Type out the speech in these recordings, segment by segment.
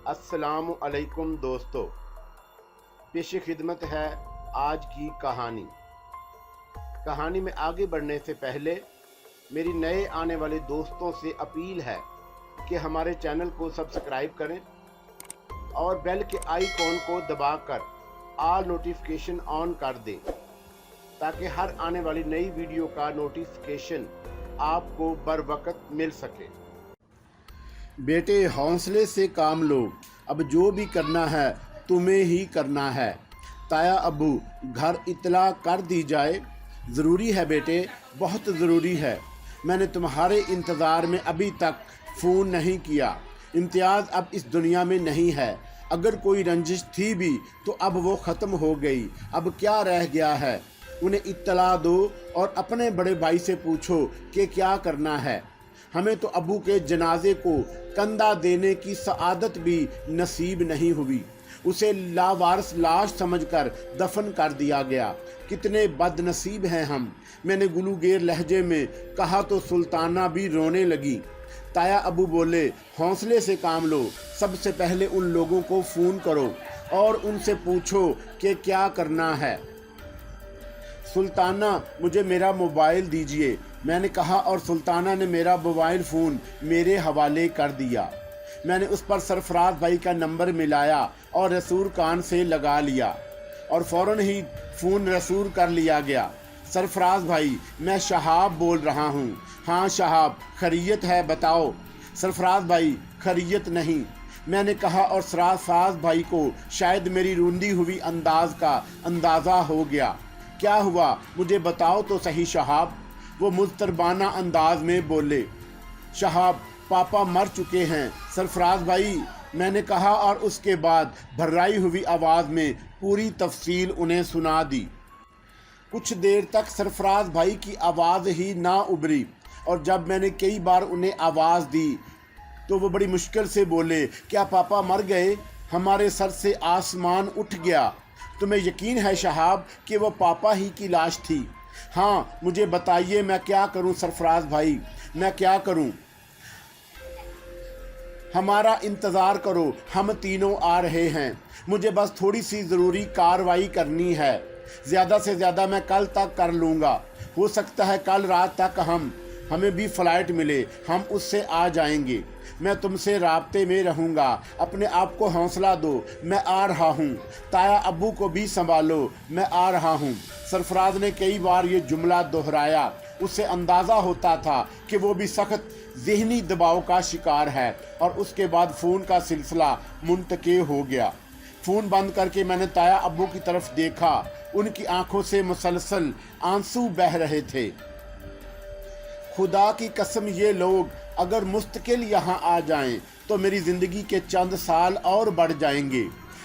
अस्सलाम अलैकुम दोस्तों, पेश खिदमत है आज की कहानी। कहानी में आगे बढ़ने से पहले मेरी नए आने वाले दोस्तों से अपील है कि हमारे चैनल को सब्सक्राइब करें और बेल के आइकॉन को दबाकर ऑल नोटिफिकेशन ऑन कर दें ताकि हर आने वाली नई वीडियो का नोटिफिकेशन आपको बर वक्त मिल सके। बेटे, हौसले से काम लो, अब जो भी करना है तुम्हें ही करना है। ताया अब्बू, घर इत्तला कर दी जाए। ज़रूरी है बेटे, बहुत ज़रूरी है। मैंने तुम्हारे इंतज़ार में अभी तक फ़ोन नहीं किया। इम्तियाज़ अब इस दुनिया में नहीं है। अगर कोई रंजिश थी भी तो अब वो ख़त्म हो गई। अब क्या रह गया है? उन्हें इत्तला दो और अपने बड़े भाई से पूछो कि क्या करना है। हमें तो अबू के जनाजे को कंधा देने की सआदत भी नसीब नहीं हुई। उसे लावारिस लाश समझकर दफन कर दिया गया। कितने बदनसीब हैं हम। मैंने गुलूगेर लहजे में कहा तो सुल्ताना भी रोने लगी। ताया अबू बोले, हौसले से काम लो। सबसे पहले उन लोगों को फ़ोन करो और उनसे पूछो कि क्या करना है। सुल्ताना, मुझे मेरा मोबाइल दीजिए, मैंने कहा और सुल्ताना ने मेरा मोबाइल फ़ोन मेरे हवाले कर दिया। मैंने उस पर सरफराज भाई का नंबर मिलाया और रसूल खान से लगा लिया और फ़ौरन ही फ़ोन रसूल कर लिया गया। सरफराज भाई, मैं शहाब बोल रहा हूँ। हाँ शहाब, खैरियत है, बताओ। सरफराज भाई, खैरियत नहीं, मैंने कहा और सरफराज भाई को शायद मेरी रूंधी हुई अंदाज का अंदाज़ा हो गया। क्या हुआ, मुझे बताओ तो सही शहाब। वो मुस्तरबाना अंदाज में बोले, शहाब, पापा मर चुके हैं। सरफराज भाई, मैंने कहा और उसके बाद भर्राई हुई आवाज़ में पूरी तफसील उन्हें सुना दी। कुछ देर तक सरफराज भाई की आवाज़ ही ना उभरी और जब मैंने कई बार उन्हें आवाज़ दी तो वो बड़ी मुश्किल से बोले, क्या पापा मर गए? हमारे सर से आसमान उठ गया। तुम्हें यकीन है शहाब कि वो पापा ही की लाश थी? हाँ, मुझे बताइए, मैं क्या करूं सरफराज भाई, मैं क्या करूं? हमारा इंतज़ार करो, हम तीनों आ रहे हैं। मुझे बस थोड़ी सी ज़रूरी कार्रवाई करनी है। ज़्यादा से ज़्यादा मैं कल तक कर लूँगा। हो सकता है कल रात तक हमें भी फ़्लाइट मिले, हम उससे आ जाएंगे। मैं तुमसे राब्ते में रहूँगा। अपने आप को हौसला दो, मैं आ रहा हूँ। ताया अब्बू को भी संभालो, मैं आ रहा हूँ। सरफराज ने कई बार ये जुमला दोहराया। उससे अंदाज़ा होता था कि वो भी सख्त ज़हनी दबाव का शिकार है। और उसके बाद फ़ोन का सिलसिला मुंतक़े हो गया। फ़ोन बंद करके मैंने ताया अब्बू की तरफ देखा। उनकी आंखों से मुसलसल आंसू बह रहे थे। खुदा की कसम, ये लोग अगर मुस्तकिल यहाँ आ जाएं तो मेरी ज़िंदगी के चंद साल और बढ़ जाएंगे।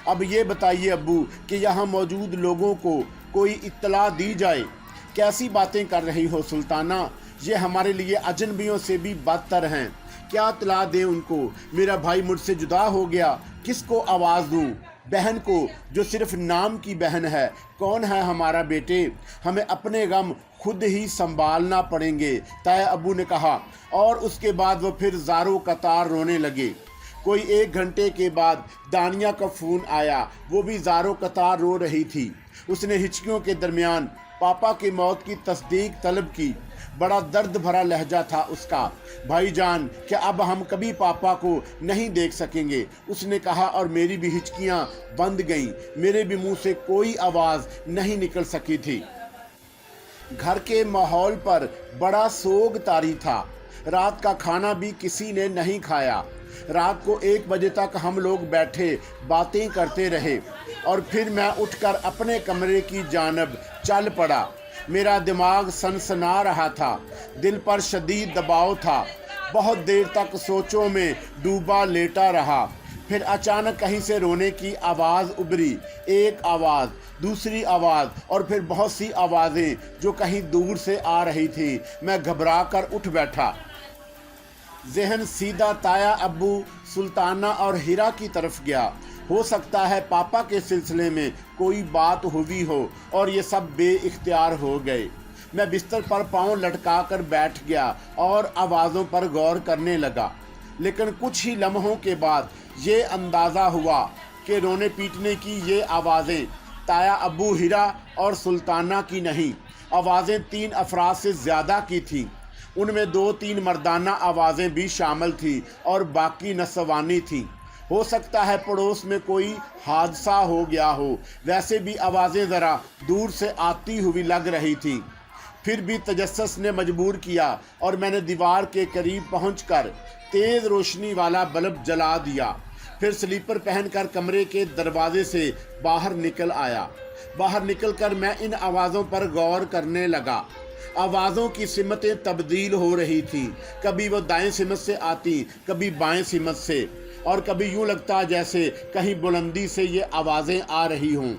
अब ये बताइए अब्बू कि यहाँ मौजूद लोगों को कोई इत्तला दी जाए। कैसी बातें कर रही हो सुल्ताना, ये हमारे लिए अजनबियों से भी बदतर हैं। क्या इत्तला दें उनको? मेरा भाई मुझसे जुदा हो गया, किसको आवाज़ दूँ? बहन को, जो सिर्फ नाम की बहन है। कौन है हमारा बेटे? हमें अपने गम खुद ही संभालना पड़ेंगे, ताया अब्बू ने कहा। और उसके बाद वो फिर ज़ारो कतार रोने लगे। कोई 1 घंटे के बाद दानिया का फ़ोन आया। वो भी ज़ारो कतार रो रही थी। उसने हिचकियों के दरमियान पापा की मौत की तस्दीक तलब की। बड़ा दर्द भरा लहजा था उसका। भाईजान, क्या अब हम कभी पापा को नहीं देख सकेंगे? उसने कहा और मेरी भी हिचकियां बंद गईं। मेरे भी मुंह से कोई आवाज़ नहीं निकल सकी थी। घर के माहौल पर बड़ा सोग तारी था। रात का खाना भी किसी ने नहीं खाया। रात को 1 बजे तक हम लोग बैठे बातें करते रहे और फिर मैं उठकर अपने कमरे की जानब चल पड़ा। मेरा दिमाग सनसना रहा था, दिल पर शदीद दबाव था। बहुत देर तक सोचों में डूबा लेटा रहा। फिर अचानक कहीं से रोने की आवाज़ उभरी। एक आवाज़, दूसरी आवाज़ और फिर बहुत सी आवाज़ें जो कहीं दूर से आ रही थी। मैं घबरा कर उठ बैठा। जहन सीधा ताया अब्बू, सुल्ताना और हीरा की तरफ गया। हो सकता है पापा के सिलसिले में कोई बात हुई हो और ये सब बेइख्तियार हो गए। मैं बिस्तर पर पाँव लटका कर बैठ गया और आवाज़ों पर गौर करने लगा। लेकिन कुछ ही लम्हों के बाद ये अंदाज़ा हुआ कि रोने पीटने की ये आवाज़ें ताया अबू हिरा और सुल्ताना की नहीं, आवाज़ें 3 अफराद से ज़्यादा की थीं। उनमें 2-3 मर्दाना आवाज़ें भी शामिल थीं और बाकी नस्वानी थीं। हो सकता है पड़ोस में कोई हादसा हो गया हो, वैसे भी आवाज़ें ज़रा दूर से आती हुई लग रही थीं। फिर भी तजस्सुस ने मजबूर किया और मैंने दीवार के करीब पहुंचकर तेज़ रोशनी वाला बल्ब जला दिया। फिर स्लीपर पहनकर कमरे के दरवाजे से बाहर निकल आया। बाहर निकलकर मैं इन आवाज़ों पर गौर करने लगा। आवाज़ों की सिमतें तब्दील हो रही थीं। कभी वो दाएं सिमत से आती, कभी बाएं सिमत से, और कभी यूं लगता जैसे कहीं बुलंदी से ये आवाज़ें आ रही हों।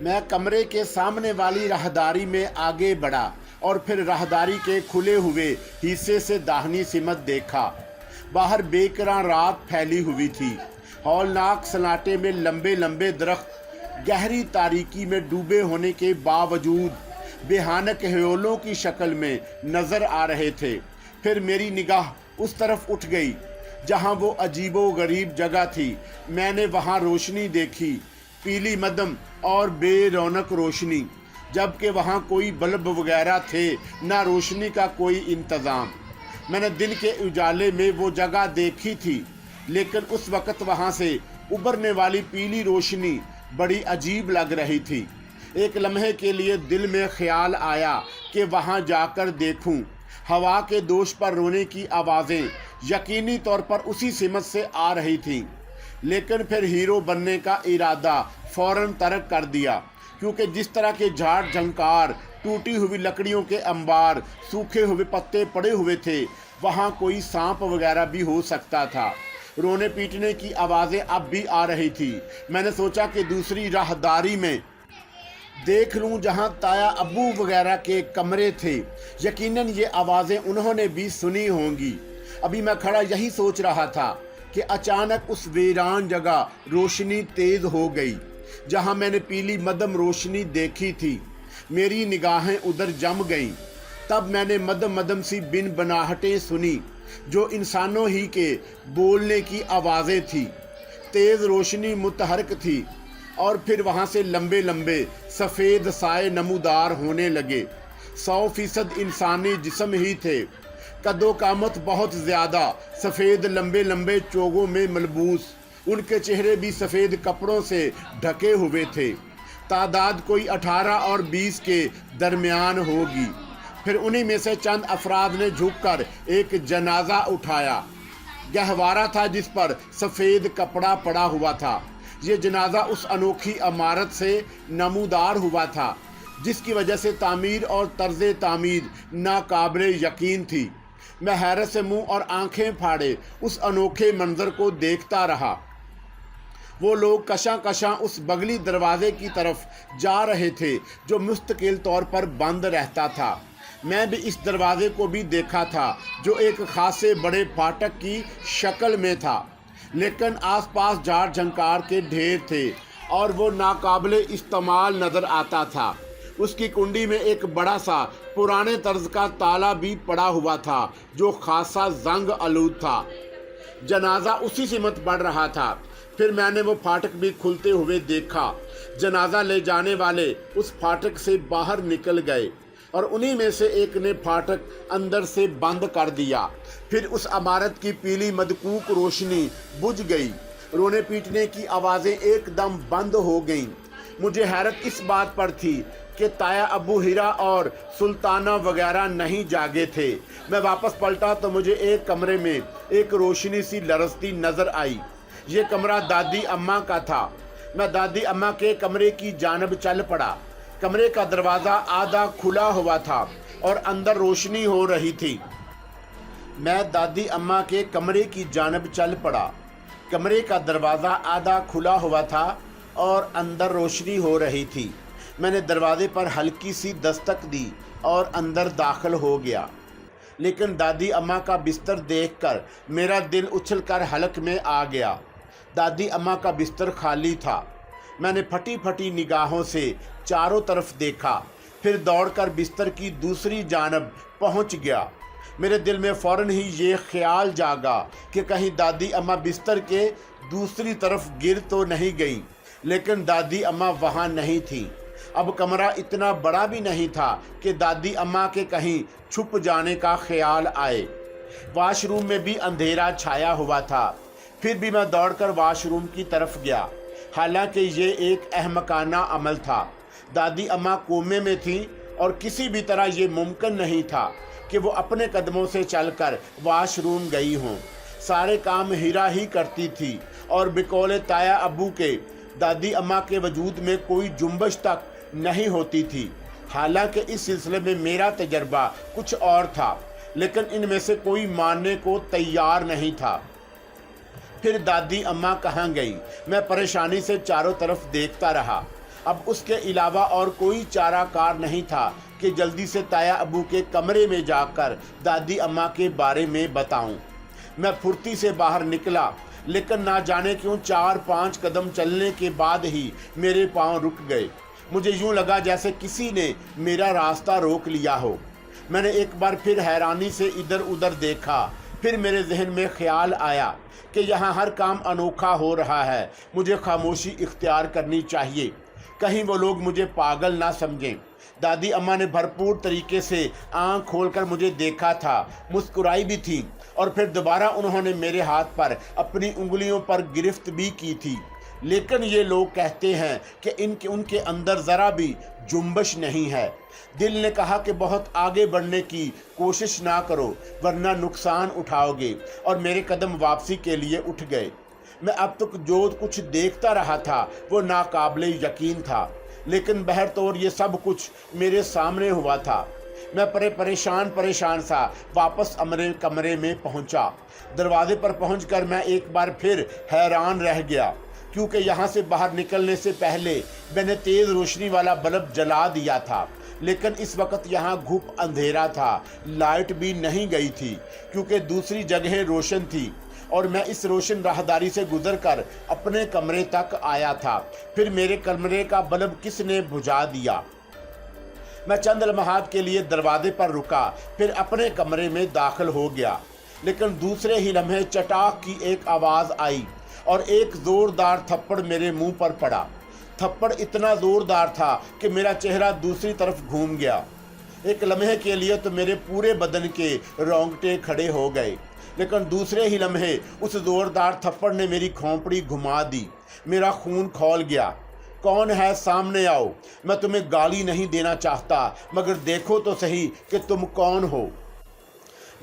मैं कमरे के सामने वाली राहदारी में आगे बढ़ा और फिर राहदारी के खुले हुए हिस्से से दाहिनी सिमत देखा। बाहर बेकरां रात फैली हुई थी। हौलनाक सन्नाटे में लंबे लंबे दरख्त गहरी तारीकी में डूबे होने के बावजूद बेहानक ह्योलों की शक्ल में नज़र आ रहे थे। फिर मेरी निगाह उस तरफ उठ गई जहां वो अजीबो गरीब जगह थी। मैंने वहां रोशनी देखी, पीली मदम और बेरौनक रोशनी, जबकि वहां कोई बल्ब वगैरह थे, ना रोशनी का कोई इंतज़ाम। मैंने दिन के उजाले में वो जगह देखी थी, लेकिन उस वक़्त वहां से उभरने वाली पीली रोशनी बड़ी अजीब लग रही थी। एक लम्हे के लिए दिल में ख्याल आया कि वहां जाकर देखूं। हवा के दोष पर रोने की आवाज़ें यकीनी तौर पर उसी सिमत से आ रही थीं, लेकिन फिर हीरो बनने का इरादा फ़ौरन तर्क कर दिया, क्योंकि जिस तरह के झाड़ झंकार, टूटी हुई लकड़ियों के अंबार, सूखे हुए पत्ते पड़े हुए थे, वहाँ कोई सांप वगैरह भी हो सकता था। रोने पीटने की आवाज़ें अब भी आ रही थी। मैंने सोचा कि दूसरी राहदारी में देख लूं जहां ताया अब्बू वगैरह के कमरे थे। यकीनन ये आवाज़ें उन्होंने भी सुनी होंगी। अभी मैं खड़ा यही सोच रहा था कि अचानक उस वीरान जगह रोशनी तेज़ हो गई जहां मैंने पीली मदम रोशनी देखी थी। मेरी निगाहें उधर जम गईं। तब मैंने मदम मदम सी बिन बनाहटें सुनी, जो इंसानों ही के बोलने की आवाज़ें थी। तेज़ रोशनी मुतहरक थी और फिर वहाँ से लंबे लंबे सफ़ेद साए नमूदार होने लगे। 100% इंसानी जिस्म ही थे। कदो कामत बहुत ज़्यादा, सफ़ेद लंबे लंबे चोगों में मलबूस। उनके चेहरे भी सफ़ेद कपड़ों से ढके हुए थे। तादाद कोई 18 और 20 के दरमियान होगी। फिर उन्हीं में से चंद अफराद ने झुककर एक जनाजा उठाया। गहवारा था जिस पर सफ़ेद कपड़ा पड़ा हुआ था। ये जनाजा उस अनोखी इमारत से नमूदार हुआ था जिसकी वजह से तामीर और तर्ज तामीर नाकाबिले यकीन थी। मैं हैरत से मुंह और आंखें फाड़े उस अनोखे मंजर को देखता रहा। वो लोग कशां कशां उस बगली दरवाजे की तरफ जा रहे थे जो मुस्तकिल तौर पर बंद रहता था। मैं भी इस दरवाजे को भी देखा था जो एक खासे बड़े फाटक की शक्ल में था, लेकिन आसपास झाड़ झंकार के ढेर थे और वो नाकाबिले इस्तेमाल नज़र आता था। उसकी कुंडी में एक बड़ा सा पुराने तर्ज का ताला भी पड़ा हुआ था जो खासा जंग आलूद था। जनाजा उसी सिमत बढ़ रहा था। फिर मैंने वो फाटक भी खुलते हुए देखा। जनाजा ले जाने वाले उस फाटक से बाहर निकल गए और उन्हीं में से एक ने फाटक अंदर से बंद कर दिया। फिर उस इमारत की पीली मदकूक रोशनी बुझ गई। रोने पीटने की आवाज़ें एकदम बंद हो गईं। मुझे हैरत इस बात पर थी कि ताया अबू हिरा और सुल्ताना वगैरह नहीं जागे थे। मैं वापस पलटा तो मुझे एक कमरे में एक रोशनी सी लरसती नज़र आई। ये कमरा दादी अम्मा का था। मैं दादी अम्मा के कमरे की जानब चल पड़ा। कमरे का दरवाज़ा आधा खुला हुआ था और अंदर रोशनी हो रही थी। मैं दादी अम्मा के कमरे की जानब चल पड़ा। कमरे का दरवाज़ा आधा खुला हुआ था और अंदर रोशनी हो रही थी। मैंने दरवाजे पर हल्की सी दस्तक दी और अंदर दाखिल हो गया, लेकिन दादी अम्मा का बिस्तर देखकर मेरा दिल उछलकर हलक में आ गया। दादी अम्मा का बिस्तर खाली था। मैंने फटी फटी निगाहों से चारों तरफ देखा, फिर दौड़कर बिस्तर की दूसरी जानब पहुंच गया। मेरे दिल में फ़ौरन ही ये ख्याल जागा कि कहीं दादी अम्मा बिस्तर के दूसरी तरफ गिर तो नहीं गई, लेकिन दादी अम्मा वहाँ नहीं थी। अब कमरा इतना बड़ा भी नहीं था कि दादी अम्मा के कहीं छुप जाने का ख्याल आए। वाशरूम में भी अंधेरा छाया हुआ था। फिर भी मैं दौड़कर वाशरूम की तरफ गया, हालांकि ये एक अहमकाना अमल था। दादी अम्मा कोमे में थी और किसी भी तरह ये मुमकिन नहीं था कि वो अपने कदमों से चलकर वाशरूम गई हों। सारे काम हीरा ही करती थी और बिकौले ताया अब्बू के दादी अम्मा के वजूद में कोई जुम्बश तक नहीं होती थी। हालांकि इस सिलसिले में मेरा तजर्बा कुछ और था, लेकिन इनमें से कोई मानने को तैयार नहीं था। फिर दादी अम्मा कहाँ गई? मैं परेशानी से चारों तरफ देखता रहा। अब उसके अलावा और कोई चाराकार नहीं था कि जल्दी से ताया अब्बू के कमरे में जाकर दादी अम्मा के बारे में बताऊं। मैं फुर्ती से बाहर निकला, लेकिन ना जाने क्यों 4-5 कदम चलने के बाद ही मेरे पांव रुक गए। मुझे यूं लगा जैसे किसी ने मेरा रास्ता रोक लिया हो। मैंने एक बार फिर हैरानी से इधर उधर देखा। फिर मेरे जहन में ख्याल आया कि यहाँ हर काम अनोखा हो रहा है, मुझे खामोशी इख्तियार करनी चाहिए, कहीं वो लोग मुझे पागल ना समझें। दादी अम्मा ने भरपूर तरीके से आँख खोलकर मुझे देखा था, मुस्कुराई भी थी और फिर दोबारा उन्होंने मेरे हाथ पर अपनी उंगलियों पर गिरफ्त भी की थी। लेकिन ये लोग कहते हैं कि उनके अंदर ज़रा भी जुम्बश नहीं है। दिल ने कहा कि बहुत आगे बढ़ने की कोशिश ना करो, वरना नुकसान उठाओगे, और मेरे कदम वापसी के लिए उठ गए। मैं अब तक जो कुछ देखता रहा था वो नाकाबिले यकीन था, लेकिन बहरतौर ये सब कुछ मेरे सामने हुआ था। मैं परेशान सा वापस अपने कमरे में पहुंचा। दरवाजे पर पहुंचकर मैं एक बार फिर हैरान रह गया, क्योंकि यहाँ से बाहर निकलने से पहले मैंने तेज़ रोशनी वाला बल्ब जला दिया था, लेकिन इस वक्त यहाँ घुप अंधेरा था। लाइट भी नहीं गई थी क्योंकि दूसरी जगह रोशन थी, और मैं इस रोशन राहदारी से गुजरकर अपने कमरे तक आया था। फिर मेरे कमरे का बल्ब किसने बुझा दिया? मैं चंद लम्हात के लिए दरवाजे पर रुका, फिर अपने कमरे में दाखिल हो गया। लेकिन दूसरे ही लम्हे चटाक की एक आवाज़ आई और एक ज़ोरदार थप्पड़ मेरे मुंह पर पड़ा। थप्पड़ इतना ज़ोरदार था कि मेरा चेहरा दूसरी तरफ घूम गया। एक लम्हे के लिए तो मेरे पूरे बदन के रोंगटे खड़े हो गए, लेकिन दूसरे ही लम्हे उस ज़ोरदार थप्पड़ ने मेरी खोपड़ी घुमा दी। मेरा खून खौल गया। कौन है? सामने आओ। मैं तुम्हें गाली नहीं देना चाहता, मगर देखो तो सही कि तुम कौन हो।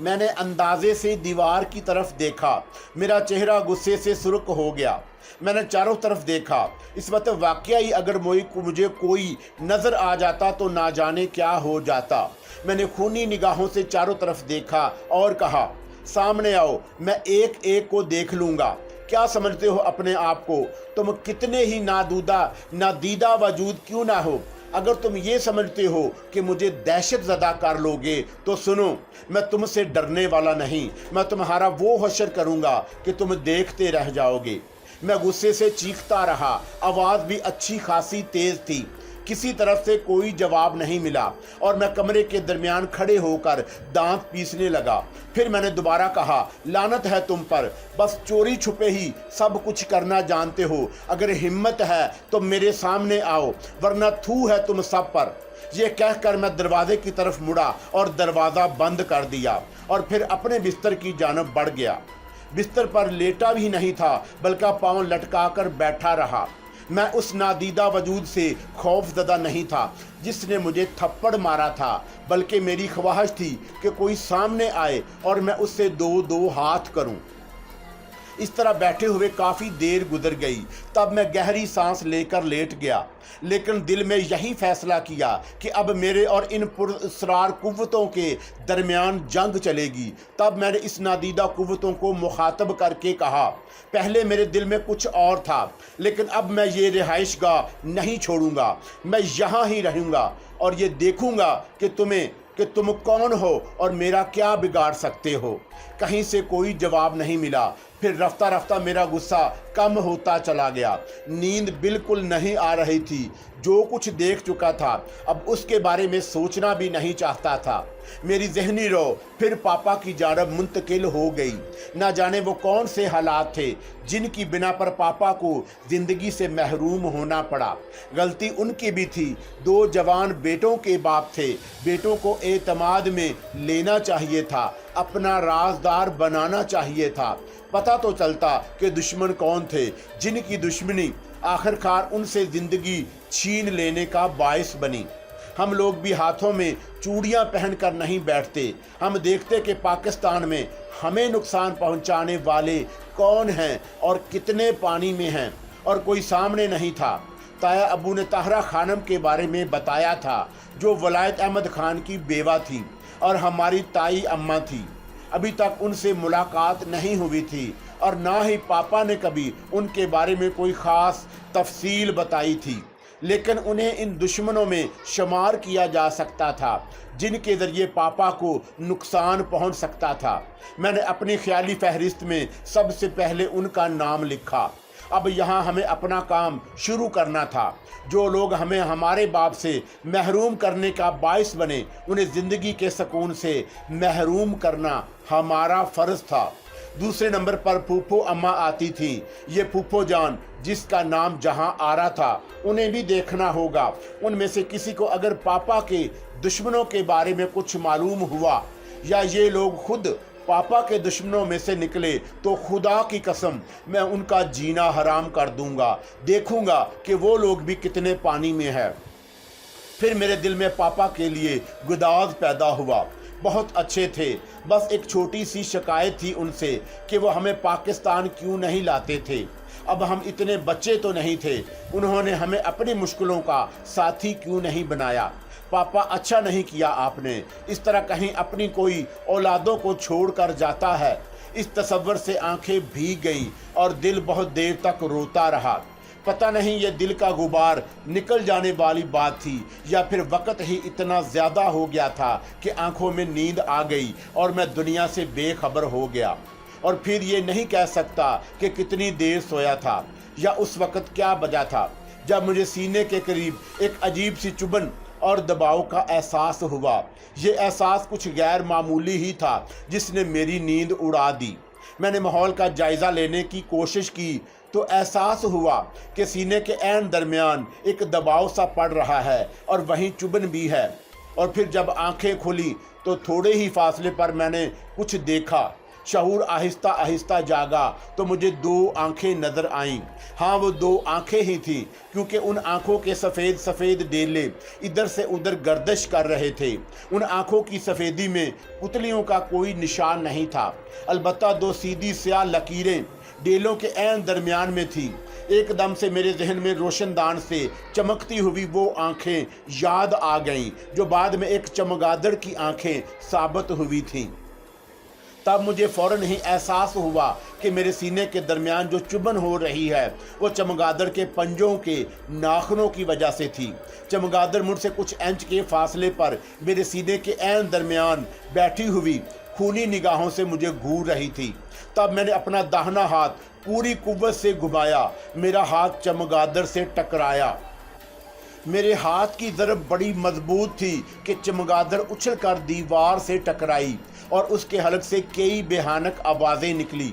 मैंने अंदाजे से दीवार की तरफ देखा। मेरा चेहरा गुस्से से सुर्ख हो गया। मैंने चारों तरफ देखा। इस वक्त वाकई अगर मुझे कोई नज़र आ जाता तो ना जाने क्या हो जाता। मैंने खूनी निगाहों से चारों तरफ देखा और कहा, सामने आओ, मैं एक एक को देख लूँगा। क्या समझते हो अपने आप को? तुम कितने ही नादीदा वजूद क्यों ना हो, अगर तुम ये समझते हो कि मुझे दहशत ज़दा कर लोगे तो सुनो, मैं तुमसे डरने वाला नहीं। मैं तुम्हारा वो हशर करूँगा कि तुम देखते रह जाओगे। मैं गुस्से से चीखता रहा। आवाज़ भी अच्छी खासी तेज़ थी। किसी तरफ से कोई जवाब नहीं मिला और मैं कमरे के दरमियान खड़े होकर दांत पीसने लगा। फिर मैंने दोबारा कहा, लानत है तुम पर, बस चोरी छुपे ही सब कुछ करना जानते हो। अगर हिम्मत है तो मेरे सामने आओ, वरना थू है तुम सब पर। यह कहकर मैं दरवाजे की तरफ मुड़ा और दरवाज़ा बंद कर दिया और फिर अपने बिस्तर की जानब बढ़ गया। बिस्तर पर लेटा भी नहीं था, बल्कि पाँव लटका कर बैठा रहा। मैं उस नादीदा वजूद से खौफज़दा नहीं था जिसने मुझे थप्पड़ मारा था, बल्कि मेरी ख्वाहिश थी कि कोई सामने आए और मैं उससे दो दो हाथ करूं। इस तरह बैठे हुए काफ़ी देर गुजर गई। तब मैं गहरी सांस लेकर लेट गया, लेकिन दिल में यही फैसला किया कि अब मेरे और इन पुरअसरार कुव्वतों के दरमियान जंग चलेगी। तब मैंने इस नादीदा कुव्वतों को मुखातब करके कहा, पहले मेरे दिल में कुछ और था, लेकिन अब मैं ये रिहाइशगाह नहीं छोड़ूंगा। मैं यहाँ ही रहूँगा और ये देखूँगा कि तुम कौन हो और मेरा क्या बिगाड़ सकते हो। कहीं से कोई जवाब नहीं मिला। फिर रफ्ता रफ्ता मेरा गुस्सा कम होता चला गया। नींद बिल्कुल नहीं आ रही थी। जो कुछ देख चुका था अब उसके बारे में सोचना भी नहीं चाहता था। मेरी जहनी रो फिर पापा की जानब मुंतकिल हो गई। ना जाने वो कौन से हालात थे जिनकी बिना पर पापा को जिंदगी से महरूम होना पड़ा। गलती उनकी भी थी। 2 जवान बेटों के बाप थे। बेटों को एतमाद में लेना चाहिए था, अपना राजदार बनाना चाहिए था। पता तो चलता कि दुश्मन कौन थे, जिनकी दुश्मनी आखिरकार उनसे जिंदगी छीन लेने का बायस बनी। हम लोग भी हाथों में चूड़ियां पहनकर नहीं बैठते। हम देखते कि पाकिस्तान में हमें नुकसान पहुंचाने वाले कौन हैं और कितने पानी में हैं, और कोई सामने नहीं था। ताया अबू ने ताहरा खानम के बारे में बताया था, जो वलायत अहमद खान की बेवा थी और हमारी ताई अम्मा थी। अभी तक उनसे मुलाकात नहीं हुई थी और ना ही पापा ने कभी उनके बारे में कोई ख़ास तफसील बताई थी, लेकिन उन्हें इन दुश्मनों में शुमार किया जा सकता था जिनके ज़रिए पापा को नुकसान पहुंच सकता था। मैंने अपनी ख्याली फहरिस्त में सबसे पहले उनका नाम लिखा। अब यहाँ हमें अपना काम शुरू करना था। जो लोग हमें हमारे बाप से महरूम करने का बायस बने, उन्हें ज़िंदगी के सुकून से महरूम करना हमारा फ़र्ज़ था। दूसरे नंबर पर फूफो अम्मा आती थी। ये फूफो जान जिसका नाम जहाँ आ रहा था, उन्हें भी देखना होगा। उनमें से किसी को अगर पापा के दुश्मनों के बारे में कुछ मालूम हुआ या ये लोग खुद पापा के दुश्मनों में से निकले तो खुदा की कसम मैं उनका जीना हराम कर दूंगा। देखूंगा कि वो लोग भी कितने पानी में है। फिर मेरे दिल में पापा के लिए गुदाज पैदा हुआ। बहुत अच्छे थे, बस एक छोटी सी शिकायत थी उनसे कि वो हमें पाकिस्तान क्यों नहीं लाते थे। अब हम इतने बच्चे तो नहीं थे, उन्होंने हमें अपनी मुश्किलों का साथी क्यों नहीं बनाया। पापा अच्छा नहीं किया आपने, इस तरह कहीं अपनी कोई औलादों को छोड़ कर जाता है। इस तसव्वुर से आंखें भीग गईं और दिल बहुत देर तक रोता रहा। पता नहीं ये दिल का गुबार निकल जाने वाली बात थी या फिर वक़्त ही इतना ज़्यादा हो गया था कि आंखों में नींद आ गई और मैं दुनिया से बेखबर हो गया। और फिर ये नहीं कह सकता कि कितनी देर सोया था या उस वक़्त क्या बजा था, जब मुझे सीने के करीब एक अजीब सी चुभन और दबाव का एहसास हुआ। ये एहसास कुछ गैर मामूली ही था जिसने मेरी नींद उड़ा दी। मैंने माहौल का जायज़ा लेने की कोशिश की तो एहसास हुआ कि सीने के ऐन दरमियान एक दबाव सा पड़ रहा है और वहीं चुभन भी है। और फिर जब आंखें खुली तो थोड़े ही फासले पर मैंने कुछ देखा। शऊर आहिस्ता आहिस्ता जागा तो मुझे 2 आंखें नज़र आईं। हाँ, वो 2 आंखें ही थीं, क्योंकि उन आंखों के सफ़ेद सफ़ेद डेले इधर से उधर गर्दिश कर रहे थे। उन आंखों की सफ़ेदी में पुतलियों का कोई निशान नहीं था, अलबत्ता 2 सीधी स्याह लकीरें डेलों के ऐन दरमियान में थी। एकदम से मेरे जहन में रोशनदान से चमकती हुई वो आंखें याद आ गईं जो बाद में एक चमगादड़ की आंखें साबित हुई थीं। तब मुझे फ़ौरन ही एहसास हुआ कि मेरे सीने के दरमियान जो चुभन हो रही है वो चमगादड़ के पंजों के नाखूनों की वजह से थी। चमगादड़ मुझसे कुछ इंच के फासले पर मेरे सीने के ऐन दरमियान बैठी हुई खूनी निगाहों से मुझे घूर रही थी। तब मैंने अपना दाहिना हाथ पूरी कुव्वत से घुमाया। मेरा हाथ चमगादड़ से टकराया। मेरे हाथ की ज़रब बड़ी मजबूत थी कि चमगादड़ उछलकर दीवार से टकराई और उसके हलक से कई बेहानक आवाज़ें निकली।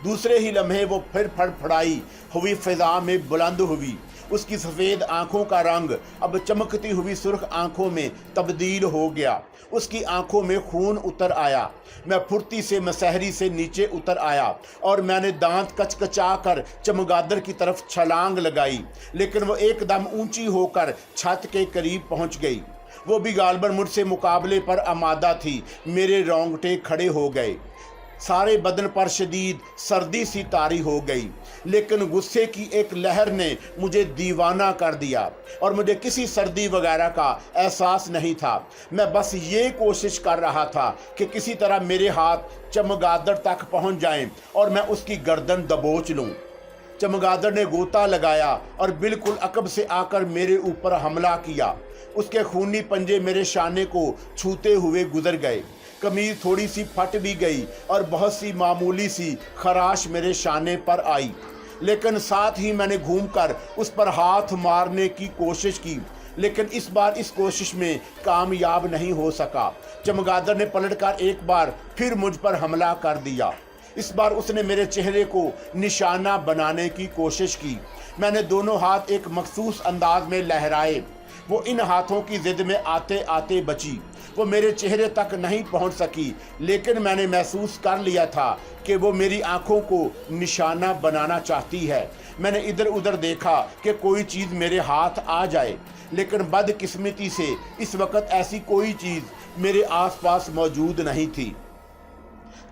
दूसरे ही लम्हे वो फिर फड़फड़ाई हुई फ़िज़ा में बुलंद हुई। उसकी सफ़ेद आंखों का रंग अब चमकती हुई सुर्ख आंखों में तब्दील हो गया। उसकी आंखों में खून उतर आया। मैं फुर्ती से मसहरी से नीचे उतर आया और मैंने दांत कचकचा कर चमगादड़ की तरफ छलांग लगाई, लेकिन वो एकदम ऊंची होकर छत के करीब पहुंच गई। वो भी गालबन मुझसे मुकाबले पर आमादा थी। मेरे रोंगटे खड़े हो गए। सारे बदन पर शदीद सर्दी सी तारी हो गई, लेकिन गुस्से की एक लहर ने मुझे दीवाना कर दिया और मुझे किसी सर्दी वगैरह का एहसास नहीं था। मैं बस ये कोशिश कर रहा था कि किसी तरह मेरे हाथ चमगादड़ तक पहुंच जाएं और मैं उसकी गर्दन दबोच लूं। चमगादड़ ने गोता लगाया और बिल्कुल अकब से आकर मेरे ऊपर हमला किया। उसके खूनी पंजे मेरे शाने को छूते हुए गुजर गए। कमीज थोड़ी सी फट भी गई और बहुत सी मामूली सी खराश मेरे शाने पर आई, लेकिन साथ ही मैंने घूमकर उस पर हाथ मारने की कोशिश की, लेकिन इस बार इस कोशिश में कामयाब नहीं हो सका। चमगादड़ ने पलटकर एक बार फिर मुझ पर हमला कर दिया। इस बार उसने मेरे चेहरे को निशाना बनाने की कोशिश की। मैंने दोनों हाथ एक मखसूस अंदाज में लहराए। वो इन हाथों की जिद में आते आते बची। वो मेरे चेहरे तक नहीं पहुंच सकी, लेकिन मैंने महसूस कर लिया था कि वो मेरी आंखों को निशाना बनाना चाहती है। मैंने इधर उधर देखा कि कोई चीज़ मेरे हाथ आ जाए, लेकिन बदकिस्मती से इस वक्त ऐसी कोई चीज़ मेरे आसपास मौजूद नहीं थी।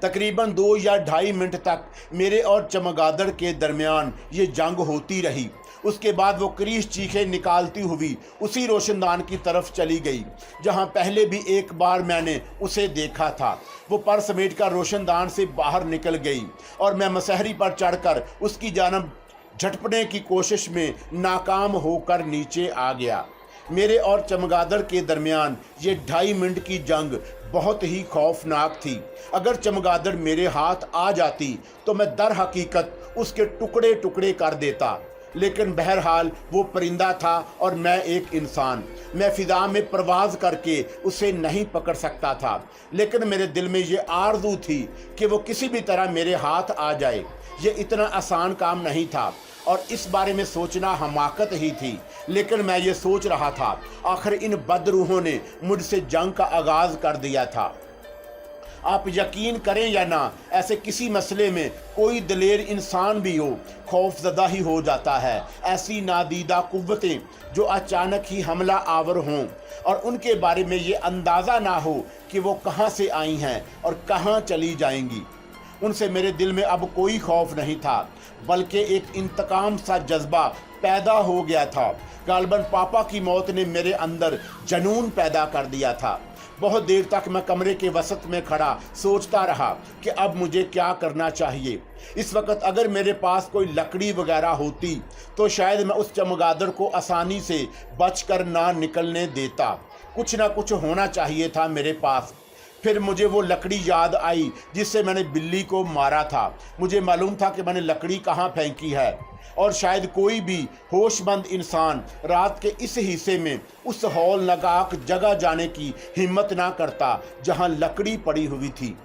तकरीबन 2 या ढाई मिनट तक मेरे और चमगादड़ के दरमियान ये जंग होती रही। उसके बाद वो क्रीश चीखें निकालती हुई उसी रोशनदान की तरफ चली गई जहां पहले भी एक बार मैंने उसे देखा था। वो पर समेट कर रोशनदान से बाहर निकल गई और मैं मसहरी पर चढ़कर उसकी जानब झटपने की कोशिश में नाकाम होकर नीचे आ गया। मेरे और चमगादड़ के दरमियान ये 2.5 मिनट की जंग बहुत ही खौफनाक थी। अगर चमगादड़ मेरे हाथ आ जाती तो मैं दर हकीकत उसके टुकड़े टुकड़े कर देता, लेकिन बहरहाल वो परिंदा था और मैं एक इंसान। मैं फिजा में परवाज करके उसे नहीं पकड़ सकता था, लेकिन मेरे दिल में ये आरज़ू थी कि वो किसी भी तरह मेरे हाथ आ जाए। ये इतना आसान काम नहीं था और इस बारे में सोचना हमाकत ही थी, लेकिन मैं ये सोच रहा था आखिर इन बदरूहों ने मुझसे जंग का आगाज़ कर दिया था। आप यकीन करें या ना, ऐसे किसी मसले में कोई दलेर इंसान भी हो खौफजदा ही हो जाता है। ऐसी नादीदा कुव्वतें जो अचानक ही हमला आवर हों और उनके बारे में ये अंदाज़ा ना हो कि वो कहाँ से आई हैं और कहाँ चली जाएंगी। उनसे मेरे दिल में अब कोई खौफ नहीं था, बल्कि एक इंतकाम सा जज्बा पैदा हो गया था। गालबन पापा की मौत ने मेरे अंदर जनून पैदा कर दिया था। बहुत देर तक मैं कमरे के वसत में खड़ा सोचता रहा कि अब मुझे क्या करना चाहिए। इस वक्त अगर मेरे पास कोई लकड़ी वगैरह होती तो शायद मैं उस चमगादड़ को आसानी से बचकर ना निकलने देता। कुछ ना कुछ होना चाहिए था मेरे पास। फिर मुझे वो लकड़ी याद आई जिससे मैंने बिल्ली को मारा था। मुझे मालूम था कि मैंने लकड़ी कहाँ फेंकी है और शायद कोई भी होशमंद इंसान रात के इस हिस्से में उस हौलनाक जगह जाने की हिम्मत ना करता जहां लकड़ी पड़ी हुई थी।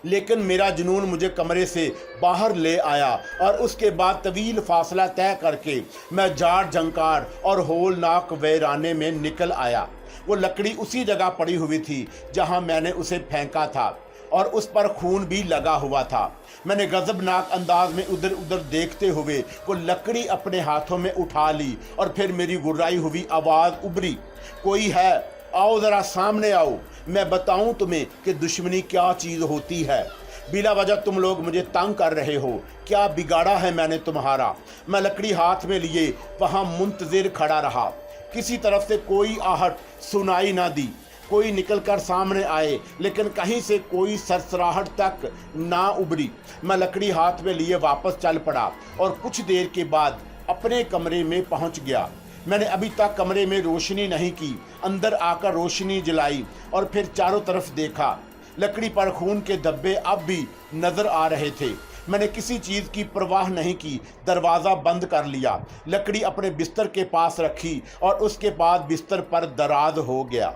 लेकिन मेरा जुनून मुझे कमरे से बाहर ले आया और उसके बाद तवील फासला तय करके मैं जाड़ झंकार और होलनाक वैराने में निकल आया। वो लकड़ी उसी जगह पड़ी हुई थी जहां मैंने उसे फेंका था और उस पर खून भी लगा हुआ था। मैंने गजबनाक अंदाज में उधर उधर देखते हुए वो लकड़ी अपने हाथों में उठा ली और फिर मेरी गुर्राई हुई आवाज़ उभरी, कोई है? आओ ज़रा सामने आओ, मैं बताऊं तुम्हें कि दुश्मनी क्या चीज़ होती है। बिला वजह तुम लोग मुझे तंग कर रहे हो, क्या बिगाड़ा है मैंने तुम्हारा? मैं लकड़ी हाथ में लिए वहाँ मुंतज़िर खड़ा रहा। किसी तरफ से कोई आहट सुनाई ना दी। कोई निकलकर सामने आए, लेकिन कहीं से कोई सरसराहट तक ना उभरी। मैं लकड़ी हाथ में लिए वापस चल पड़ा और कुछ देर के बाद अपने कमरे में पहुंच गया। मैंने अभी तक कमरे में रोशनी नहीं की। अंदर आकर रोशनी जलाई और फिर चारों तरफ देखा। लकड़ी पर खून के धब्बे अब भी नजर आ रहे थे। मैंने किसी चीज़ की परवाह नहीं की, दरवाज़ा बंद कर लिया, लकड़ी अपने बिस्तर के पास रखी और उसके बाद बिस्तर पर दराज हो गया।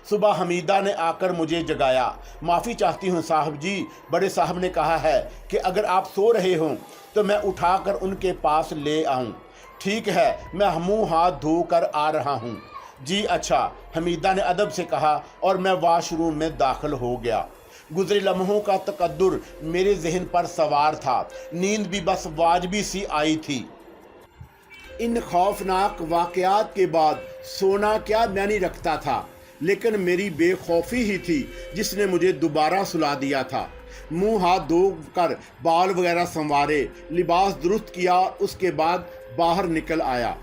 सुबह हमीदा ने आकर मुझे जगाया। माफ़ी चाहती हूँ साहब जी, बड़े साहब ने कहा है कि अगर आप सो रहे हों तो मैं उठाकर उनके पास ले आऊँ। ठीक है, मैं मुँह हाथ धोकर आ रहा हूँ। जी अच्छा, हमीदा ने अदब से कहा और मैं वाशरूम में दाखिल हो गया। गुज़रे लम्हों का तकद्दुर मेरे जहन पर सवार था। नींद भी बस वाजबी सी आई थी। इन खौफनाक वाक़यात के बाद सोना क्या मैंने रखता था, लेकिन मेरी बेखौफी ही थी जिसने मुझे दोबारा सुला दिया था। मुंह हाथ धो कर बाल वगैरह संवारे, लिबास दुरुस्त किया, उसके बाद बाहर निकल आया।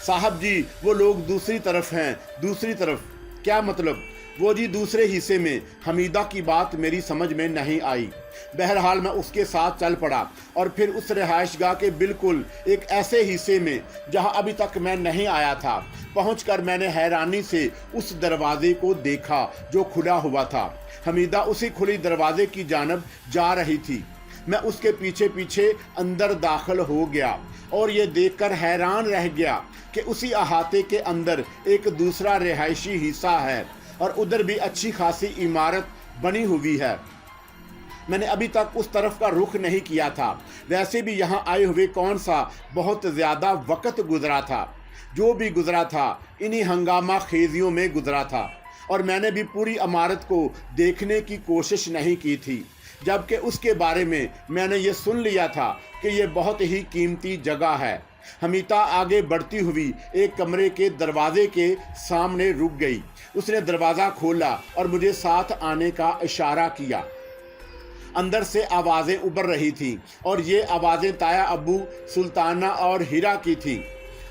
साहब जी, वो लोग दूसरी तरफ हैं। दूसरी तरफ? क्या मतलब? वो जी दूसरे हिस्से में। हमीदा की बात मेरी समझ में नहीं आई। बहरहाल मैं उसके साथ चल पड़ा और फिर उस रिहाइश गाह के बिल्कुल एक ऐसे हिस्से में जहां अभी तक मैं नहीं आया था पहुंचकर मैंने हैरानी से उस दरवाजे को देखा जो खुला हुआ था। हमीदा उसी खुली दरवाजे की जानब जा रही थी। मैं उसके पीछे पीछे अंदर दाखिल हो गया और ये देखकर हैरान रह गया कि उसी अहाते के अंदर एक दूसरा रिहायशी हिस्सा है और उधर भी अच्छी खासी इमारत बनी हुई है। मैंने अभी तक उस तरफ का रुख नहीं किया था। वैसे भी यहाँ आए हुए कौन सा बहुत ज़्यादा वक्त गुजरा था। जो भी गुजरा था इन्हीं हंगामा खेजियों में गुजरा था और मैंने भी पूरी इमारत को देखने की कोशिश नहीं की थी, जबकि उसके बारे में मैंने ये सुन लिया था कि ये बहुत ही कीमती जगह है। हमीदा आगे बढ़ती हुई एक कमरे के दरवाजे के सामने रुक गई। उसने दरवाज़ा खोला और मुझे साथ आने का इशारा किया। अंदर से आवाज़ें उबर रही थीं और ये आवाज़ें ताया अब्बू, सुल्ताना और हीरा की थीं।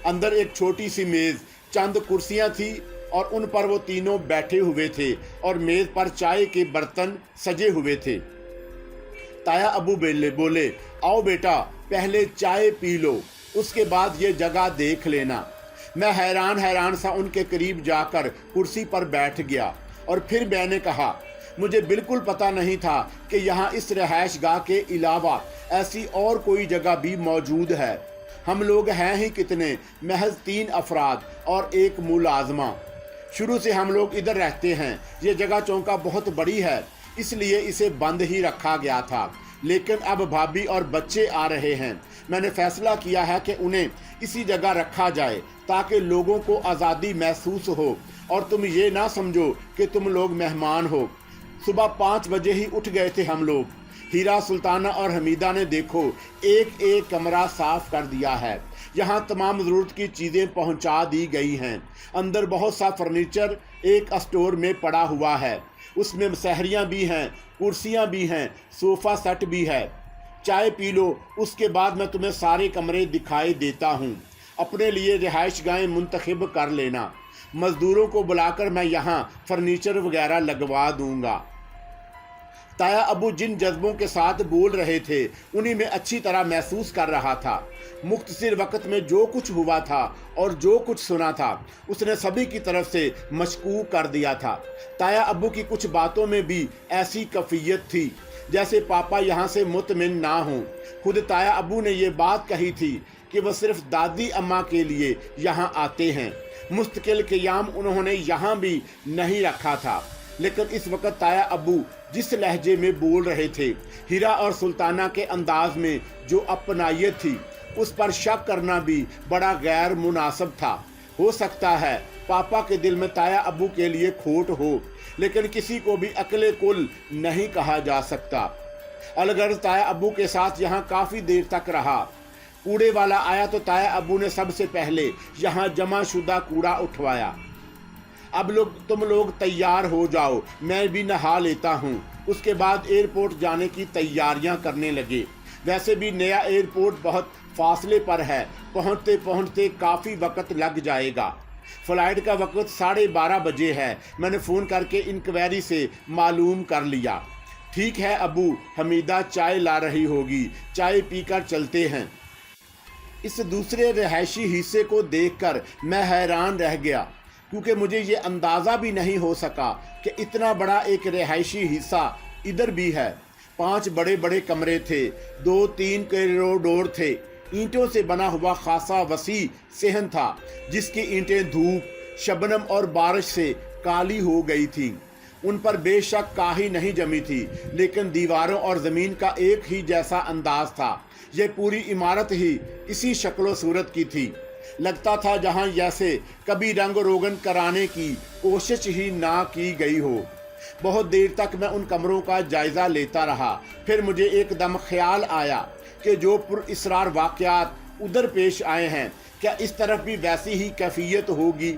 अंदर एक छोटी सी मेज़, चंद कुर्सियाँ थीं और उन पर वो तीनों बैठे हुए थे और मेज़ पर चाय के बर्तन सजे हुए थे। ताया अब्बू बोले, आओ बेटा, पहले चाय पी लो, उसके बाद ये जगह देख लेना। मैं हैरान सा उनके करीब जाकर कुर्सी पर बैठ गया और फिर मैंने कहा, मुझे बिल्कुल पता नहीं था कि यहाँ इस रिहाइश गाह के अलावा ऐसी और कोई जगह भी मौजूद है। हम लोग हैं ही कितने, महज 3 अफराद और एक मुलाजमा। शुरू से हम लोग इधर रहते हैं। ये जगह चौंका बहुत बड़ी है, इसलिए इसे बंद ही रखा गया था, लेकिन अब भाभी और बच्चे आ रहे हैं। मैंने फैसला किया है कि उन्हें इसी जगह रखा जाए ताकि लोगों को आज़ादी महसूस हो और तुम ये ना समझो कि तुम लोग मेहमान हो। सुबह 5 बजे ही उठ गए थे हम लोग। हीरा, सुल्ताना और हमीदा ने देखो एक एक कमरा साफ कर दिया है। यहाँ तमाम ज़रूरत की चीज़ें पहुँचा दी गई हैं। अंदर बहुत सा फर्नीचर एक स्टोर में पड़ा हुआ है। उसमें सहरियाँ भी हैं, कुर्सियाँ भी हैं, सोफ़ा सेट भी है। चाय पी लो, उसके बाद मैं तुम्हें सारे कमरे दिखाई देता हूँ। अपने लिए रिहाइश गाहें मुंतखब कर लेना। मज़दूरों को बुलाकर मैं यहाँ फर्नीचर वगैरह लगवा दूँगा। ताया अब्बू जिन जज्बों के साथ बोल रहे थे उन्हीं में अच्छी तरह महसूस कर रहा था। मुख्तसर वक्त में जो कुछ हुआ था और जो कुछ सुना था उसने सभी की तरफ से मशकूक कर दिया था। ताया अब्बू की कुछ बातों में भी ऐसी कैफियत थी जैसे पापा यहाँ से मुतमिन ना हों। खुद ताया अब्बू ने ये बात कही थी कि वह सिर्फ दादी अम्मा के लिए यहाँ आते हैं। मुस्तकिल क़याम उन्होंने यहाँ भी नहीं रखा था। लेकिन इस वक्त ताया अब्बू जिस लहजे में बोल रहे थे, हीरा और सुल्ताना के अंदाज में जो अपनायत थी, उस पर शक करना भी बड़ा गैर मुनासिब था। हो सकता है पापा के दिल में ताया अब्बू के लिए खोट हो, लेकिन किसी को भी अकले कुल नहीं कहा जा सकता। अलगर्ज ताया अब्बू के साथ यहाँ काफ़ी देर तक रहा। कूड़े वाला आया तो ताया अब्बू ने सबसे पहले यहाँ जमा शुदा कूड़ा उठवाया। अब तुम लोग तैयार हो जाओ, मैं भी नहा लेता हूँ। उसके बाद एयरपोर्ट जाने की तैयारियां करने लगे। वैसे भी नया एयरपोर्ट बहुत फासले पर है, पहुँचते पहुँचते काफ़ी वक्त लग जाएगा। फ़्लाइट का वक्त 12:30 बजे है। मैंने फ़ोन करके इंक्वायरी से मालूम कर लिया। ठीक है अबू, हमीदा चाय ला रही होगी, चाय पीकर चलते हैं। इस दूसरे रिहायशी हिस्से को देखकर मैं हैरान रह गया, क्योंकि मुझे ये अंदाज़ा भी नहीं हो सका कि इतना बड़ा एक रिहायशी हिस्सा इधर भी है। 5 बड़े बड़े कमरे थे, 2-3 कॉरिडोर थे। ईंटों से बना हुआ खासा वसी सहन था, जिसकी ईंटें धूप, शबनम और बारिश से काली हो गई थीं। उन पर बेशक काई नहीं जमी थी, लेकिन दीवारों और ज़मीन का एक ही जैसा अंदाज था। यह पूरी इमारत ही इसी शक्ल सूरत की थी। लगता था जहां जैसे कभी रंग रोगन कराने की कोशिश ही ना की गई हो। बहुत देर तक मैं उन कमरों का जायज़ा लेता रहा। फिर मुझे एकदम ख्याल आया कि जो पुरअसरार वाक़यात उधर पेश आए हैं, क्या इस तरफ भी वैसी ही कैफियत होगी?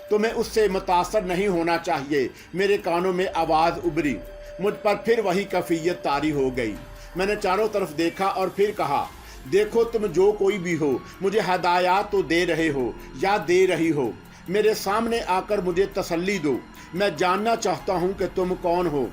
तुम्हें उससे मुतासर नहीं होना चाहिए। मेरे कानों में आवाज़ उभरी। मुझ पर फिर वही कैफियत तारी हो गई। मैंने चारों तरफ देखा और फिर कहा, देखो तुम जो कोई भी हो, मुझे हदायत तो दे रहे हो या दे रही हो। मेरे सामने आकर मुझे तसल्ली दो। मैं जानना चाहता हूँ कि तुम कौन हो।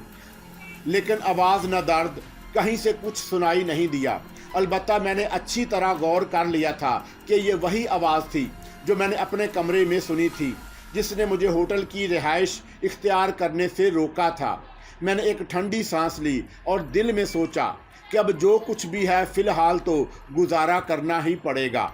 लेकिन आवाज़ न दर्द, कहीं से कुछ सुनाई नहीं दिया। अलबत्ता मैंने अच्छी तरह गौर कर लिया था कि ये वही आवाज़ थी जो मैंने अपने कमरे में सुनी थी, जिसने मुझे होटल की रिहाइश इख्तियार करने से रोका था। मैंने एक ठंडी सांस ली और दिल में सोचा कि अब जो कुछ भी है फ़िलहाल तो गुजारा करना ही पड़ेगा।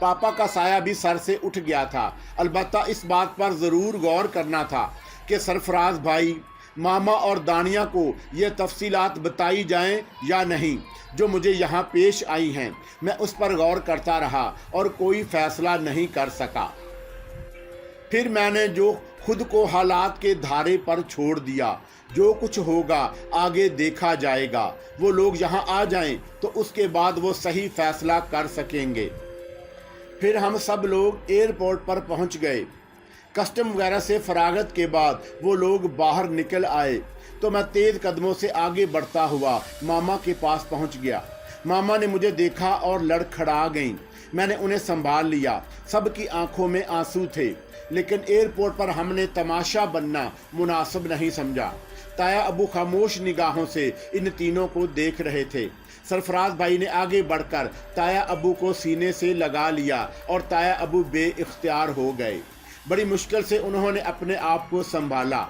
पापा का साया भी सर से उठ गया था। अलबत्ता इस बात पर ज़रूर गौर करना था कि सरफराज भाई, मामा और दानिया को ये तफसीलात बताई जाएं या नहीं जो मुझे यहाँ पेश आई हैं। मैं उस पर गौर करता रहा और कोई फ़ैसला नहीं कर सका। फिर मैंने जो खुद को हालात के धारे पर छोड़ दिया। जो कुछ होगा आगे देखा जाएगा। वो लोग यहाँ आ जाएं तो उसके बाद वो सही फैसला कर सकेंगे। फिर हम सब लोग एयरपोर्ट पर पहुँच गए। कस्टम वगैरह से फरागत के बाद वो लोग बाहर निकल आए तो मैं तेज़ कदमों से आगे बढ़ता हुआ मामा के पास पहुँच गया। मामा ने मुझे देखा और लड़खड़ा गईं। मैंने उन्हें संभाल लिया। सबकी आंखों में आंसू थे, लेकिन एयरपोर्ट पर हमने तमाशा बनना मुनासिब नहीं समझा। ताया अबू खामोश निगाहों से इन तीनों को देख रहे थे। सरफराज भाई ने आगे बढ़कर ताया अबू को सीने से लगा लिया और ताया अबू बेइख्तियार हो गए। बड़ी मुश्किल से उन्होंने अपने आप को संभाला।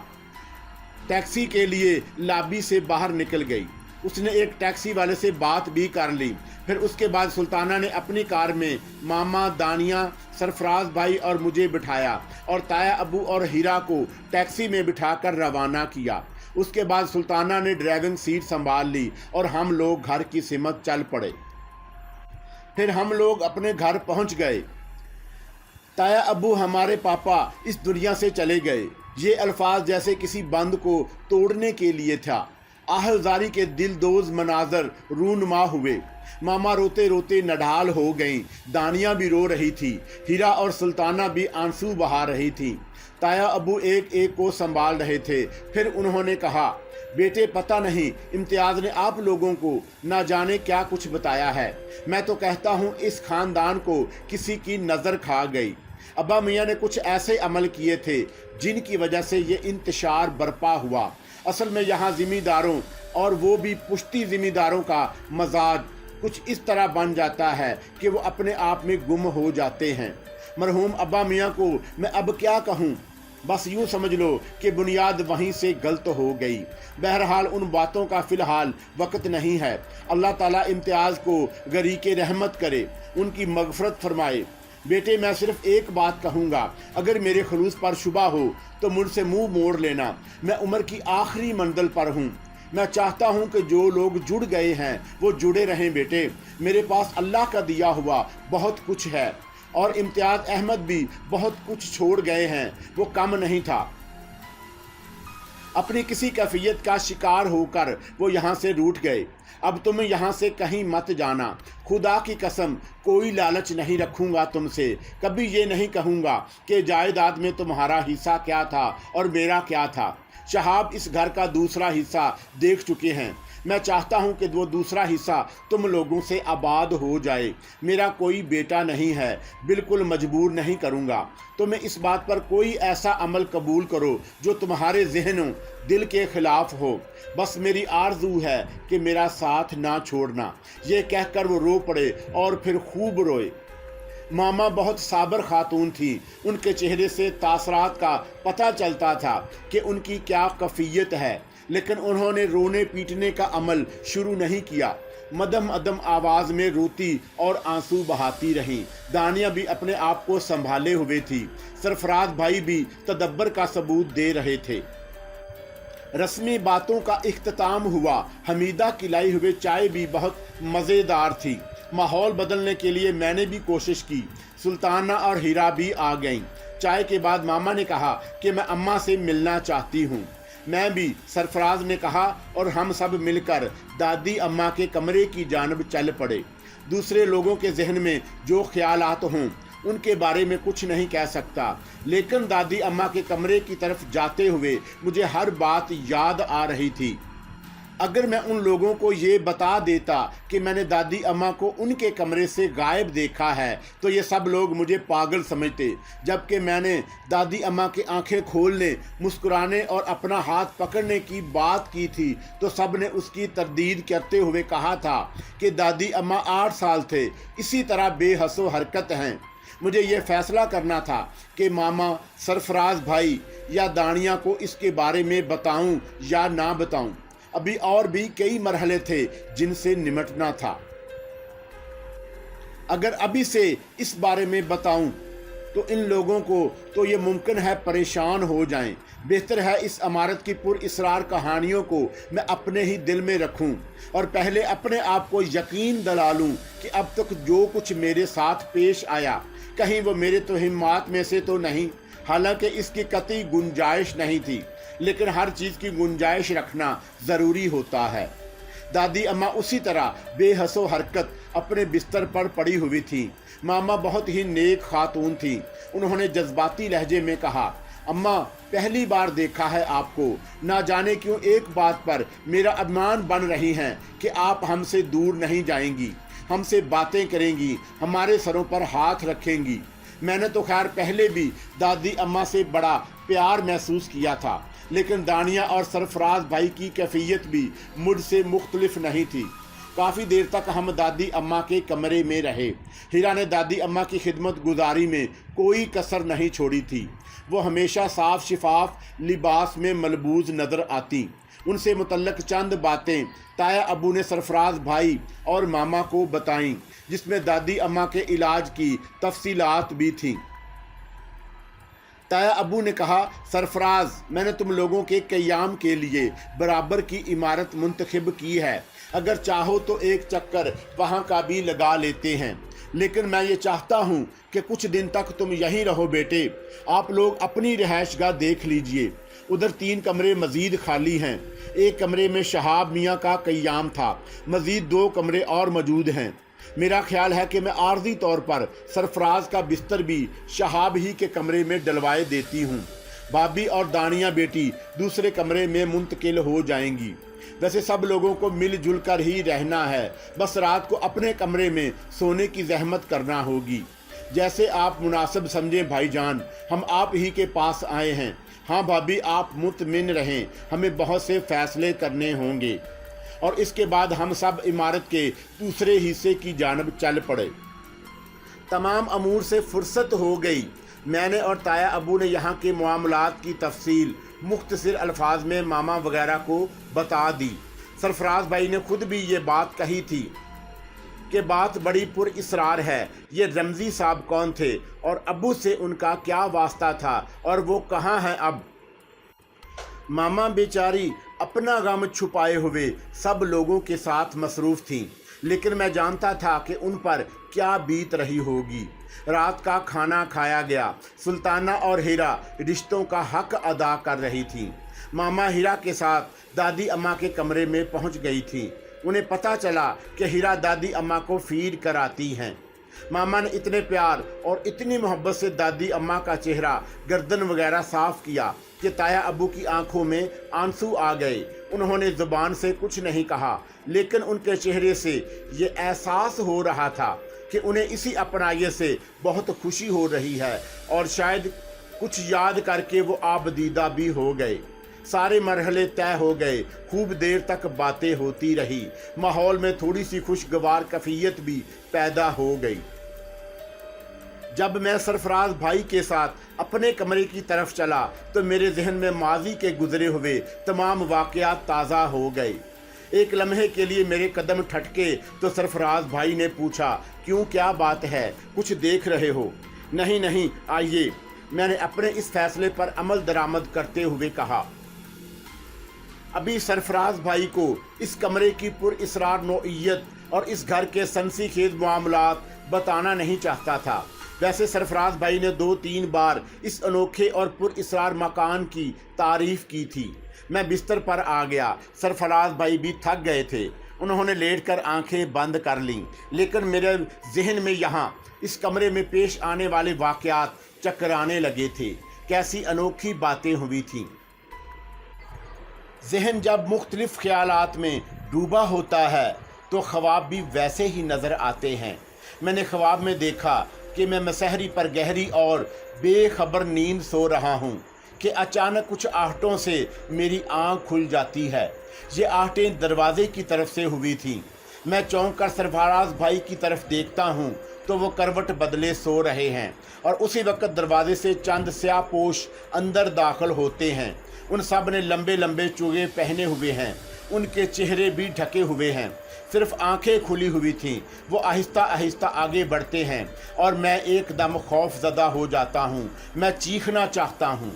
टैक्सी के लिए लॉबी से बाहर निकल गई। उसने एक टैक्सी वाले से बात भी कर ली। फिर उसके बाद सुल्ताना ने अपनी कार में मामा, दानिया, सरफराज भाई और मुझे बिठाया और ताया अबू और हीरा को टैक्सी में बिठाकर रवाना किया। उसके बाद सुल्ताना ने ड्राइविंग सीट संभाल ली और हम लोग घर की सिमत चल पड़े। फिर हम लोग अपने घर पहुंच गए। ताया अबू हमारे पापा इस दुनिया से चले गए। ये अल्फाज जैसे किसी बंद को तोड़ने के लिए था। आहलजारी के दिलदोज मनाजर रूनुमा हुए। मामा रोते रोते नढाल हो गईं। दानिया भी रो रही थी। हीरा और सुल्ताना भी आंसू बहा रही थी। ताया अबू एक एक को संभाल रहे थे। फिर उन्होंने कहा, बेटे पता नहीं इम्तियाज़ ने आप लोगों को ना जाने क्या कुछ बताया है। मैं तो कहता हूँ इस ख़ानदान को किसी की नज़र खा गई। अब्बा मियाँ ने कुछ ऐसे अमल किए थे जिनकी वजह से ये इंतशार बरपा हुआ। असल में यहाँ ज़िम्मेदारों और वो भी पुश्ती ज़िम्मेदारों का मजाज कुछ इस तरह बन जाता है कि वो अपने आप में गुम हो जाते हैं। मरहूम अब्बा मियाँ को मैं अब क्या कहूँ, बस यूँ समझ लो कि बुनियाद वहीं से गलत हो गई। बहरहाल उन बातों का फ़िलहाल वक्त नहीं है। अल्लाह ताला इम्तियाज़ को गरीक़े रहमत करे, उनकी मग़फ़रत फरमाए। बेटे मैं सिर्फ एक बात कहूँगा, अगर मेरे खलूस पर शुबा हो तो मुझसे मुंह मोड़ लेना। मैं उम्र की आखिरी मंजिल पर हूँ। मैं चाहता हूँ कि जो लोग जुड़ गए हैं वो जुड़े रहें। बेटे मेरे पास अल्लाह का दिया हुआ बहुत कुछ है और इम्तियाज़ अहमद भी बहुत कुछ छोड़ गए हैं। वो कम नहीं था। अपनी किसी कैफियत का शिकार होकर वो यहाँ से रूठ गए। अब तुम यहाँ से कहीं मत जाना। खुदा की कसम कोई लालच नहीं रखूँगा तुमसे। कभी ये नहीं कहूँगा कि जायदाद में तुम्हारा हिस्सा क्या था और मेरा क्या था। शहाब इस घर का दूसरा हिस्सा देख चुके हैं। मैं चाहता हूँ कि वो दूसरा हिस्सा तुम लोगों से आबाद हो जाए। मेरा कोई बेटा नहीं है, बिल्कुल मजबूर नहीं करूँगा। तुम्हें इस बात पर कोई ऐसा अमल कबूल करो जो तुम्हारे जहनों दिल के ख़िलाफ़ हो। बस मेरी आरज़ू है कि मेरा साथ ना छोड़ना। ये कहकर वो रो पड़े और फिर खूब रोए। मामा बहुत साबर खातून थी। उनके चेहरे से तासरात का पता चलता था कि उनकी क्या कैफियत है, लेकिन उन्होंने रोने पीटने का अमल शुरू नहीं किया। मदम अदम आवाज़ में रोती और आंसू बहाती रहीं। दानिया भी अपने आप को संभाले हुए थी। सरफराज भाई भी तदब्बर का सबूत दे रहे थे। रस्मी बातों का इख्तिताम हुआ। हमीदा की लाई हुई चाय भी बहुत मज़ेदार थी। माहौल बदलने के लिए मैंने भी कोशिश की। सुल्ताना और हीरा भी आ गईं। चाय के बाद मामा ने कहा कि मैं अम्मा से मिलना चाहती हूँ। मैं भी, सरफराज ने कहा, और हम सब मिलकर दादी अम्मा के कमरे की जानब चल पड़े। दूसरे लोगों के जहन में जो ख्यालात हों उनके बारे में कुछ नहीं कह सकता, लेकिन दादी अम्मा के कमरे की तरफ जाते हुए मुझे हर बात याद आ रही थी। अगर मैं उन लोगों को ये बता देता कि मैंने दादी अम्मा को उनके कमरे से गायब देखा है तो ये सब लोग मुझे पागल समझते, जबकि मैंने दादी अम्मा की आंखें खोलने, मुस्कुराने और अपना हाथ पकड़ने की बात की थी तो सब ने उसकी तरदीद करते हुए कहा था कि दादी अम्मा 8 साल थे इसी तरह बेहसो हरकत हैं। मुझे ये फैसला करना था कि मामा, सरफराज भाई या दानिया को इसके बारे में बताऊं या ना बताऊं। अभी और भी कई मरहले थे जिनसे निमटना था। अगर अभी से इस बारे में बताऊं तो इन लोगों को तो ये मुमकिन है परेशान हो जाएं। बेहतर है इस इमारत की पुरअसरार कहानियों को मैं अपने ही दिल में रखूं और पहले अपने आप को यकीन दिला लूं कि अब तक जो कुछ मेरे साथ पेश आया कहीं वो मेरे तोहिमात में से तो नहीं। हालांकि इसकी कतई गुंजाइश नहीं थी, लेकिन हर चीज़ की गुंजाइश रखना ज़रूरी होता है। दादी अम्मा उसी तरह बेहसो हरकत अपने बिस्तर पर पड़ी हुई थी। मामा बहुत ही नेक खातून थी। उन्होंने जज्बाती लहजे में कहा, अम्मा, पहली बार देखा है आपको, ना जाने क्यों एक बात पर मेरा अभिमान बन रही हैं कि आप हमसे दूर नहीं जाएंगी, हमसे बातें करेंगी, हमारे सरों पर हाथ रखेंगी। मैंने तो खैर पहले भी दादी अम्मा से बड़ा प्यार महसूस किया था, लेकिन दानिया और सरफराज भाई की कैफियत भी मुझसे मुख्तलिफ नहीं थी। काफ़ी देर तक हम दादी अम्मा के कमरे में रहे। हीरा ने दादी अम्मा की खिदमत गुजारी में कोई कसर नहीं छोड़ी थी। वो हमेशा साफ शिफाफ लिबास में मलबूज नज़र आती। उनसे मुतल्लक चंद बातें ताया अबू ने सरफराज भाई और मामा को बताईं, जिसमें दादी अम्मा के इलाज की तफसीलात भी थीं। ताया अबू ने कहा, सरफराज, मैंने तुम लोगों के क़याम के लिए बराबर की इमारत मुंतखब की है। अगर चाहो तो एक चक्कर वहाँ का भी लगा लेते हैं, लेकिन मैं ये चाहता हूँ कि कुछ दिन तक तुम यहीं रहो बेटे। आप लोग अपनी रिहाइशगाह देख लीजिए। उधर 3 कमरे मज़ीद खाली हैं। एक कमरे में शहाब मियाँ का क़याम था। मज़ीद 2 कमरे और मौजूद हैं। मेरा ख्याल है कि मैं आर्जी तौर पर सरफराज का बिस्तर भी शहाब ही के कमरे में डलवाए देती हूँ। भाभी और दानिया बेटी दूसरे कमरे में मुंतकिल हो जाएंगी। वैसे सब लोगों को मिलजुल कर ही रहना है, बस रात को अपने कमरे में सोने की जहमत करना होगी। जैसे आप मुनासिब समझें भाईजान, हम आप ही के पास आए हैं। हाँ भाभी, आप मुतमिन रहें, हमें बहुत से फैसले करने होंगे। और इसके बाद हम सब इमारत के दूसरे हिस्से की जानब चल पड़े। तमाम अमूर से फुर्सत हो गई। मैंने और ताया अबू ने यहाँ के मामलात की तफसील मुख्तसर अल्फाज में मामा वगैरह को बता दी। सरफराज भाई ने खुद भी ये बात कही थी कि बात बड़ी पुरअसरार है। ये रमज़ी साहब कौन थे और अबू से उनका क्या वास्ता था और वो कहाँ हैं अब। मामा बेचारी अपना गम छुपाए हुए सब लोगों के साथ मसरूफ़ थीं, लेकिन मैं जानता था कि उन पर क्या बीत रही होगी। रात का खाना खाया गया। सुल्ताना और हीरा रिश्तों का हक अदा कर रही थी। मामा हीरा के साथ दादी अम्मा के कमरे में पहुंच गई थी। उन्हें पता चला कि हीरा दादी अम्मा को फीड कराती हैं। मामा ने इतने प्यार और इतनी मोहब्बत से दादी अम्मा का चेहरा, गर्दन वगैरह साफ़ किया कि ताया अबू की आंखों में आंसू आ गए। उन्होंने ज़ुबान से कुछ नहीं कहा, लेकिन उनके चेहरे से ये एहसास हो रहा था कि उन्हें इसी अपनाए से बहुत खुशी हो रही है और शायद कुछ याद करके वो आबदीदा भी हो गए। सारे मरहले तय हो गए। खूब देर तक बातें होती रही। माहौल में थोड़ी सी खुशगवार कैफियत भी पैदा हो गई। जब मैं सरफराज भाई के साथ अपने कमरे की तरफ चला तो मेरे जहन में माजी के गुजरे हुए तमाम वाक़यात ताज़ा हो गए। एक लम्हे के लिए मेरे कदम ठटके तो सरफराज भाई ने पूछा, क्यों, क्या बात है, कुछ देख रहे हो? नहीं नहीं, आइए, मैंने अपने इस फैसले पर अमल दरामद करते हुए कहा। अभी सरफराज भाई को इस कमरे की पुरअसरार नौइयत और इस घर के सनसीखेज मामलात बताना नहीं चाहता था। वैसे सरफराज भाई ने 2-3 बार इस अनोखे और पुरअसरार मकान की तारीफ़ की थी। मैं बिस्तर पर आ गया। सरफराज भाई भी थक गए थे। उन्होंने लेटकर आंखें बंद कर लीं, लेकिन मेरे जहन में यहाँ इस कमरे में पेश आने वाले वाक़यात चकराने लगे थे। कैसी अनोखी बातें हुई थीं। ज़हन जब मुख्तलिफ़ ख़यालात में डूबा होता है तो ख्वाब भी वैसे ही नज़र आते हैं। मैंने ख्वाब में देखा कि मैं मसहरी पर गहरी और बेखबर नींद सो रहा हूँ कि अचानक कुछ आहटों से मेरी आँख खुल जाती है। ये आहटें दरवाज़े की तरफ से हुई थीं। मैं चौंक कर सरफराज भाई की तरफ देखता हूँ तो वो करवट बदले सो रहे हैं और उसी वक्त दरवाजे से चंद स्याहपोश अंदर दाखिल होते हैं। उन सब ने लंबे लंबे चूगे पहने हुए हैं, उनके चेहरे भी ढके हुए हैं, सिर्फ आंखें खुली हुई थीं। वो आहिस्ता आहिस्ता आगे बढ़ते हैं और मैं एकदम खौफजदा हो जाता हूँ। मैं चीखना चाहता हूँ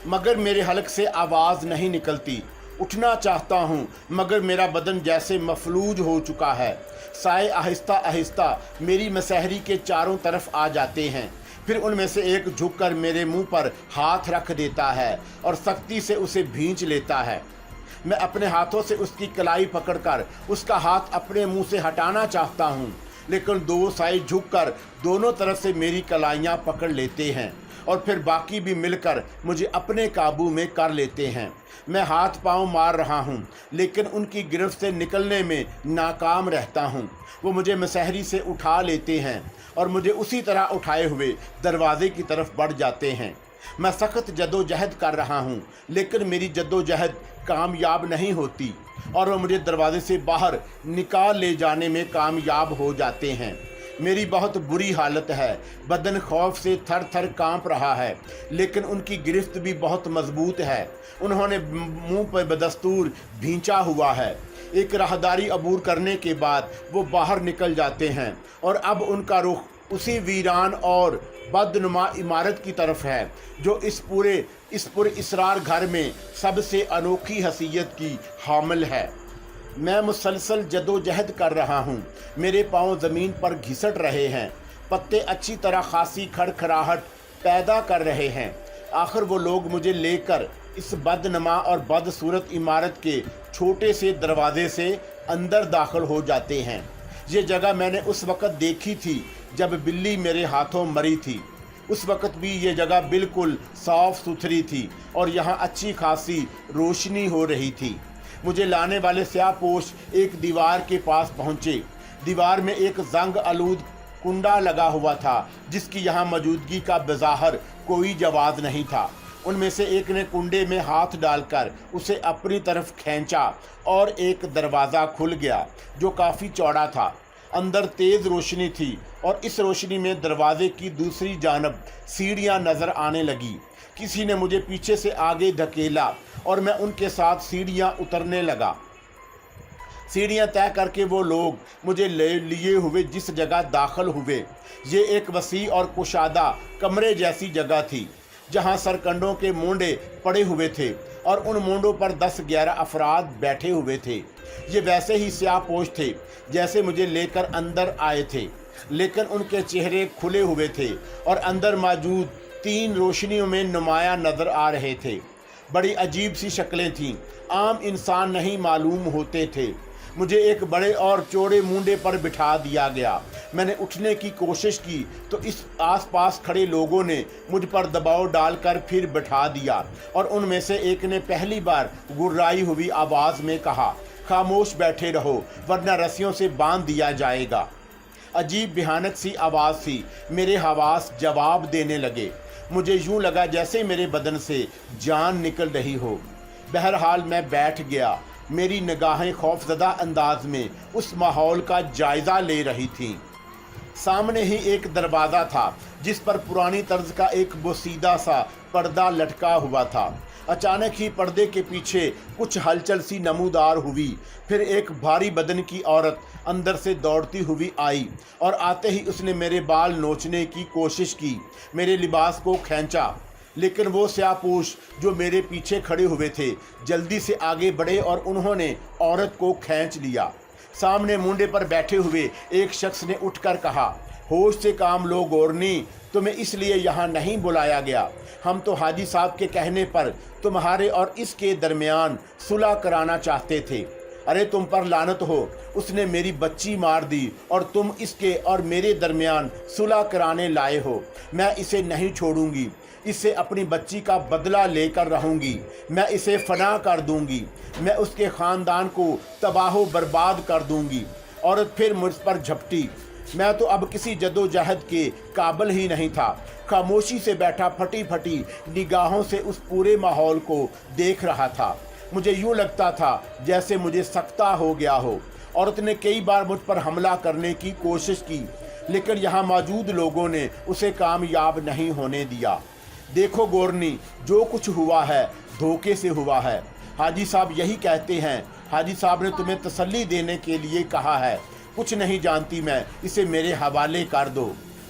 मगर मेरे हलक से आवाज़ नहीं निकलती। उठना चाहता हूँ मगर मेरा बदन जैसे मफलूज हो चुका है। साए आहिस्ता आहिस्ता मेरी मसहरी के चारों तरफ आ जाते हैं। फिर उनमें से एक झुककर मेरे मुंह पर हाथ रख देता है और सख्ती से उसे भींच लेता है। मैं अपने हाथों से उसकी कलाई पकड़कर उसका हाथ अपने मुंह से हटाना चाहता हूँ, लेकिन दो साए झुककर दोनों तरफ से मेरी कलाइयाँ पकड़ लेते हैं और फिर बाकी भी मिलकर मुझे अपने काबू में कर लेते हैं। मैं हाथ पांव मार रहा हूँ लेकिन उनकी गिरफ्त से निकलने में नाकाम रहता हूँ। वो मुझे मसहरी से उठा लेते हैं और मुझे उसी तरह उठाए हुए दरवाजे की तरफ बढ़ जाते हैं। मैं सख्त जद्दोजहद कर रहा हूँ लेकिन मेरी जद्दोजहद कामयाब नहीं होती और वो मुझे दरवाजे से बाहर निकाल ले जाने में कामयाब हो जाते हैं। मेरी बहुत बुरी हालत है, बदन खौफ से थर थर कांप रहा है, लेकिन उनकी गिरफ्त भी बहुत मजबूत है। उन्होंने मुंह पर बदस्तूर भींचा हुआ है। एक राहदारी अबूर करने के बाद वो बाहर निकल जाते हैं और अब उनका रुख उसी वीरान और बदनुमा इमारत की तरफ है जो इस पूरे इसरार घर में सबसे अनोखी हसीयत की हामिल है। मैं मुसलसल जद्दोजहद कर रहा हूँ। मेरे पाँव ज़मीन पर घिसट रहे हैं, पत्ते अच्छी तरह खासी खड़खड़ाहट पैदा कर रहे हैं। आखिर वो लोग मुझे लेकर इस बदनमा और बदसूरत इमारत के छोटे से दरवाजे से अंदर दाखिल हो जाते हैं। ये जगह मैंने उस वक़्त देखी थी जब बिल्ली मेरे हाथों मरी थी। उस वक़्त भी ये जगह बिल्कुल साफ़ सुथरी थी और यहाँ अच्छी खासी रोशनी हो रही थी। मुझे लाने वाले स्याहपोश एक दीवार के पास पहुँचे। दीवार में एक जंग आलूद कुंडा लगा हुआ था जिसकी यहाँ मौजूदगी का बज़ाहिर कोई जवाज़ नहीं था। उनमें से एक ने कुंडे में हाथ डालकर उसे अपनी तरफ खींचा और एक दरवाज़ा खुल गया जो काफ़ी चौड़ा था। अंदर तेज़ रोशनी थी और इस रोशनी में दरवाजे की दूसरी जानब सीढ़ियाँ नज़र आने लगी। किसी ने मुझे पीछे से आगे धकेला और मैं उनके साथ सीढ़ियाँ उतरने लगा। सीढ़ियाँ तय करके वो लोग मुझे ले लिए हुए जिस जगह दाखिल हुए, ये एक वसी और कुशादा कमरे जैसी जगह थी जहाँ सरकंडों के मोंडे पड़े हुए थे और उन मोंडों पर 10-11 अफराद बैठे हुए थे। ये वैसे ही स्याहपोश थे जैसे मुझे लेकर अंदर आए थे, लेकिन उनके चेहरे खुले हुए थे और अंदर मौजूद 3 रोशनियों में नुमाया नज़र आ रहे थे। बड़ी अजीब सी शक्लें थीं, आम इंसान नहीं मालूम होते थे। मुझे एक बड़े और चौड़े मुंडे पर बिठा दिया गया। मैंने उठने की कोशिश की तो इस आसपास खड़े लोगों ने मुझ पर दबाव डालकर फिर बिठा दिया और उनमें से एक ने पहली बार गुर्राई हुई आवाज़ में कहा, खामोश बैठे रहो वरना रस्सियों से बांध दिया जाएगा। अजीब भयानक सी आवाज़ थी। मेरे हवास जवाब देने लगे। मुझे यूँ लगा जैसे मेरे बदन से जान निकल रही हो। बहरहाल मैं बैठ गया। मेरी निगाहें खौफजदा अंदाज में उस माहौल का जायज़ा ले रही थीं। सामने ही एक दरवाज़ा था जिस पर पुरानी तर्ज का एक बोसीदा सा पर्दा लटका हुआ था। अचानक ही पर्दे के पीछे कुछ हलचल सी नमूदार हुई। फिर एक भारी बदन की औरत अंदर से दौड़ती हुई आई और आते ही उसने मेरे बाल नोचने की कोशिश की, मेरे लिबास को खींचा, लेकिन वो स्याहपोश जो मेरे पीछे खड़े हुए थे जल्दी से आगे बढ़े और उन्होंने औरत को खींच लिया। सामने मुंडे पर बैठे हुए एक शख्स ने उठकर कहा, होश से काम लो गोरनी, तुम्हें इसलिए यहाँ नहीं बुलाया गया। हम तो हाजी साहब के कहने पर तुम्हारे और इसके दरमियान सुलह कराना चाहते थे। अरे तुम पर लानत हो, उसने मेरी बच्ची मार दी और तुम इसके और मेरे दरमियान सुलह कराने लाए हो। मैं इसे नहीं छोड़ूंगी। इससे अपनी बच्ची का बदला लेकर रहूंगी। मैं इसे फना कर दूंगी। मैं उसके ख़ानदान को तबाह बर्बाद कर दूंगी। औरत फिर मुझ पर झपटी। मैं तो अब किसी जद्दोजहद के काबिल ही नहीं था। खामोशी से बैठा फटी फटी निगाहों से उस पूरे माहौल को देख रहा था। मुझे यूँ लगता था जैसे मुझे सख्ता हो गया हो। औरत ने कई बार मुझ पर हमला करने की कोशिश की, लेकिन यहाँ मौजूद लोगों ने उसे कामयाब नहीं होने दिया। देखो गौरनी, जो कुछ हुआ है धोखे से हुआ है। हाजी साहब यही कहते हैं। हाजी साहब ने तुम्हें तसल्ली देने के लिए कहा है। कुछ नहीं जानती मैं, इसे मेरे हवाले कर दो।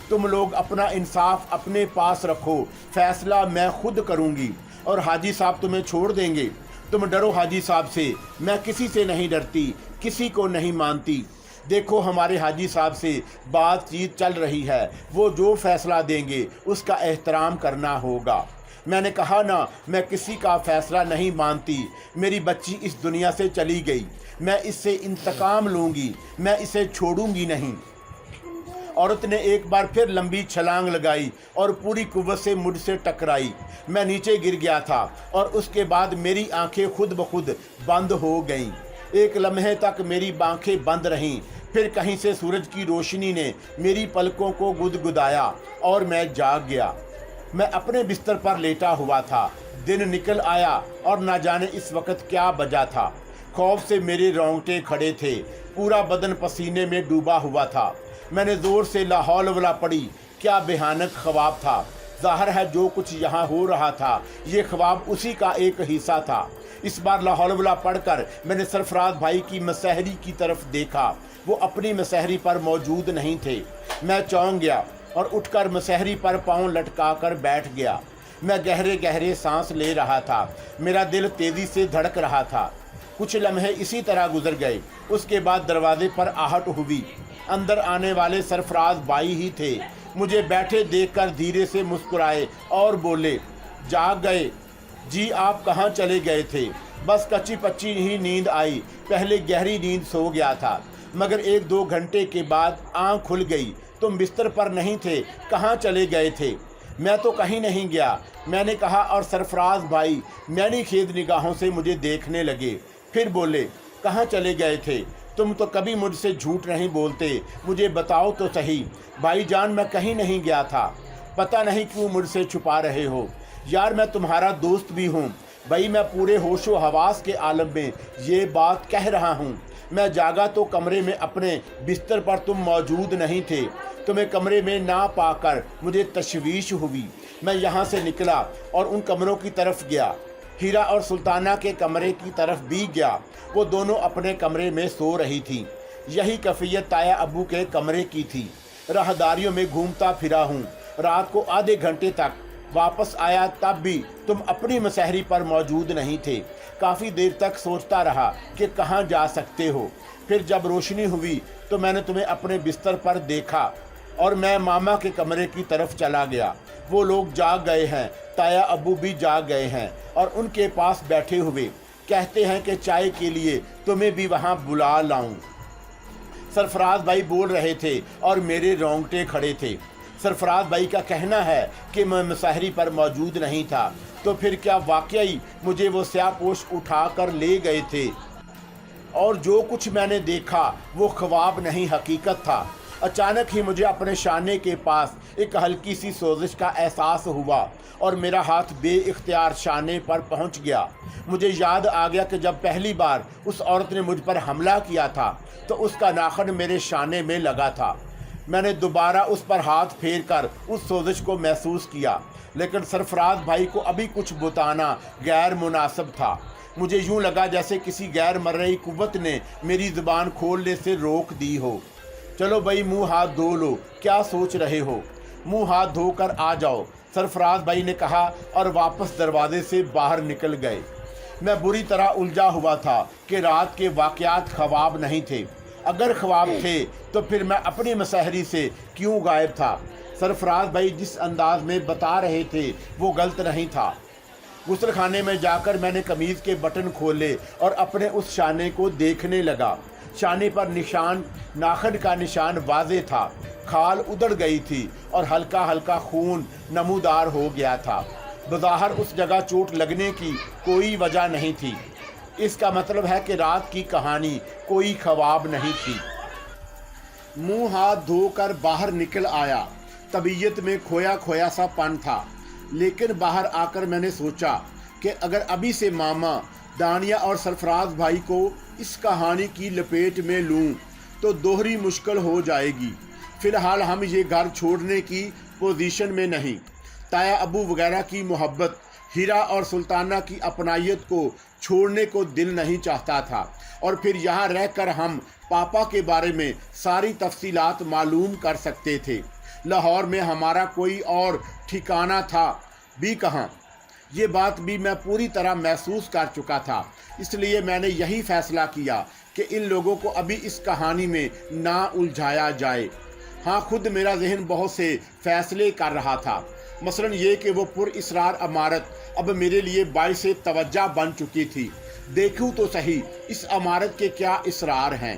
तुम लोग अपना इंसाफ अपने पास रखो, फैसला मैं खुद करूँगी और हाजी साहब तुम्हें छोड़ देंगे। तुम डरो हाजी साहब से, मैं किसी से नहीं डरती, किसी को नहीं मानती। देखो हमारे हाजी साहब से बातचीत चल रही है, वो जो फैसला देंगे उसका एहतराम करना होगा। मैंने कहा ना, मैं किसी का फैसला नहीं मानती। मेरी बच्ची इस दुनिया से चली गई, मैं इससे इंतकाम लूँगी, मैं इसे छोड़ूंगी नहीं। औरत ने एक बार फिर लंबी छलांग लगाई और पूरी कुव्वत से मुझसे टकराई। मैं नीचे गिर गया था और उसके बाद मेरी आंखें खुद ब खुद बंद हो गईं। एक लम्हे तक मेरी आंखें बंद रहीं। फिर कहीं से सूरज की रोशनी ने मेरी पलकों को गुदगुदाया और मैं जाग गया। मैं अपने बिस्तर पर लेटा हुआ था। दिन निकल आया और न जाने इस वक्त क्या बजा था। खौफ से मेरे रोंगटे खड़े थे, पूरा बदन पसीने में डूबा हुआ था। मैंने ज़ोर से ला हौल वला पड़ी। क्या भयानक ख्वाब था। ज़ाहिर है जो कुछ यहाँ हो रहा था ये ख्वाब उसी का एक हिस्सा था। इस बार ला हौल वला पढ़कर मैंने सरफराज भाई की मसहरी की तरफ देखा। वो अपनी मसहरी पर मौजूद नहीं थे। मैं चौंक गया और उठकर मसहरी पर पाँव लटका कर बैठ गया। मैं गहरे गहरे सांस ले रहा था। मेरा दिल तेज़ी से धड़क रहा था। कुछ लम्हे इसी तरह गुजर गए। उसके बाद दरवाजे पर आहट हुई। अंदर आने वाले सरफराज भाई ही थे। मुझे बैठे देखकर धीरे से मुस्कुराए और बोले, जाग गए? जी, आप कहाँ चले गए थे? बस कच्ची पच्ची ही नींद आई। पहले गहरी नींद सो गया था, मगर 1-2 घंटे के बाद आँख खुल गई। तुम बिस्तर पर नहीं थे, कहाँ चले गए थे? मैं तो कहीं नहीं गया, मैंने कहा, और सरफराज भाई मैंने खेद निगाहों से मुझे देखने लगे। फिर बोले, कहाँ चले गए थे? तुम तो कभी मुझसे झूठ नहीं बोलते, मुझे बताओ तो सही। भाईजान, मैं कहीं नहीं गया था। पता नहीं क्यों मुझसे छुपा रहे हो। यार, मैं तुम्हारा दोस्त भी हूँ भाई। मैं पूरे होशो हवास के आलम में ये बात कह रहा हूँ। मैं जागा तो कमरे में अपने बिस्तर पर तुम मौजूद नहीं थे। तुम्हें कमरे में ना पाकर मुझे तशवीश हुई। मैं यहाँ से निकला और उन कमरों की तरफ गया। हीरा और सुल्ताना के कमरे की तरफ भी गया। वो दोनों अपने कमरे में सो रही थीं। यही कैफियत ताया अब्बू के कमरे की थी। राहदारियों में घूमता फिरा हूँ। रात को आधे घंटे तक वापस आया, तब भी तुम अपनी मसहरी पर मौजूद नहीं थे। काफ़ी देर तक सोचता रहा कि कहाँ जा सकते हो। फिर जब रोशनी हुई तो मैंने तुम्हें अपने बिस्तर पर देखा और मैं मामा के कमरे की तरफ चला गया। वो लोग जाग गए हैं, ताया अब्बू भी जाग गए हैं और उनके पास बैठे हुए कहते हैं कि चाय के लिए तुम्हें भी वहाँ बुला लाऊं। सरफराज भाई बोल रहे थे और मेरे रोंगटे खड़े थे। सरफराज भाई का कहना है कि मैं मसहरी पर मौजूद नहीं था, तो फिर क्या वाकई मुझे वो स्याहपोश उठा कर ले गए थे? और जो कुछ मैंने देखा वो ख्वाब नहीं, हकीकत था। अचानक ही मुझे अपने शाने के पास एक हल्की सी सोजिश का एहसास हुआ और मेरा हाथ बेइख्तियार शाने पर पहुंच गया। मुझे याद आ गया कि जब पहली बार उस औरत ने मुझ पर हमला किया था तो उसका नाखन मेरे शाने में लगा था। मैंने दोबारा उस पर हाथ फेर कर उस सोजिश को महसूस किया, लेकिन सरफराज भाई को अभी कुछ बताना गैर मुनासिब था। मुझे यूँ लगा जैसे किसी गैर मर्रई कुव्वत ने मेरी ज़ुबान खोलने से रोक दी हो। चलो भाई, मुंह हाथ धो लो, क्या सोच रहे हो? मुंह हाथ धोकर आ जाओ, सरफराज भाई ने कहा और वापस दरवाजे से बाहर निकल गए। मैं बुरी तरह उलझा हुआ था कि रात के वाक़यात ख्वाब नहीं थे। अगर ख्वाब थे तो फिर मैं अपनी मसहरी से क्यों गायब था? सरफराज भाई जिस अंदाज में बता रहे थे वो गलत नहीं था। गुस्ल खाने में जाकर मैंने कमीज़ के बटन खोले और अपने उस शाने को देखने लगा। शाने पर निशान, नाखन का निशान वाज़े था। खाल उधड़ गई थी और हल्का हल्का खून नमूदार हो गया था। बज़ाहिर उस जगह चोट लगने की कोई वजह नहीं थी। इसका मतलब है कि रात की कहानी कोई ख्वाब नहीं थी। मुंह हाथ धोकर बाहर निकल आया। तबीयत में खोया खोया सा पन था, लेकिन बाहर आकर मैंने सोचा कि अगर अभी से मामा, दानिया और सरफराज भाई को इस कहानी की लपेट में लूं तो दोहरी मुश्किल हो जाएगी। फ़िलहाल हम ये घर छोड़ने की पोजीशन में नहीं। ताया अबू वगैरह की मोहब्बत, हीरा और सुल्ताना की अपनायत को छोड़ने को दिल नहीं चाहता था, और फिर यहाँ रहकर हम पापा के बारे में सारी तफसीलात मालूम कर सकते थे। लाहौर में हमारा कोई और ठिकाना था भी कहाँ, ये बात भी मैं पूरी तरह महसूस कर चुका था। इसलिए मैंने यही फैसला किया कि इन लोगों को अभी इस कहानी में ना उलझाया जाए। हाँ, खुद मेरा जहन बहुत से फैसले कर रहा था, मसलन ये कि वो पुरइसरार अमारत अब मेरे लिए बाइसे तवज्जो बन चुकी थी। देखूं तो सही इस अमारत के क्या इसरार हैं।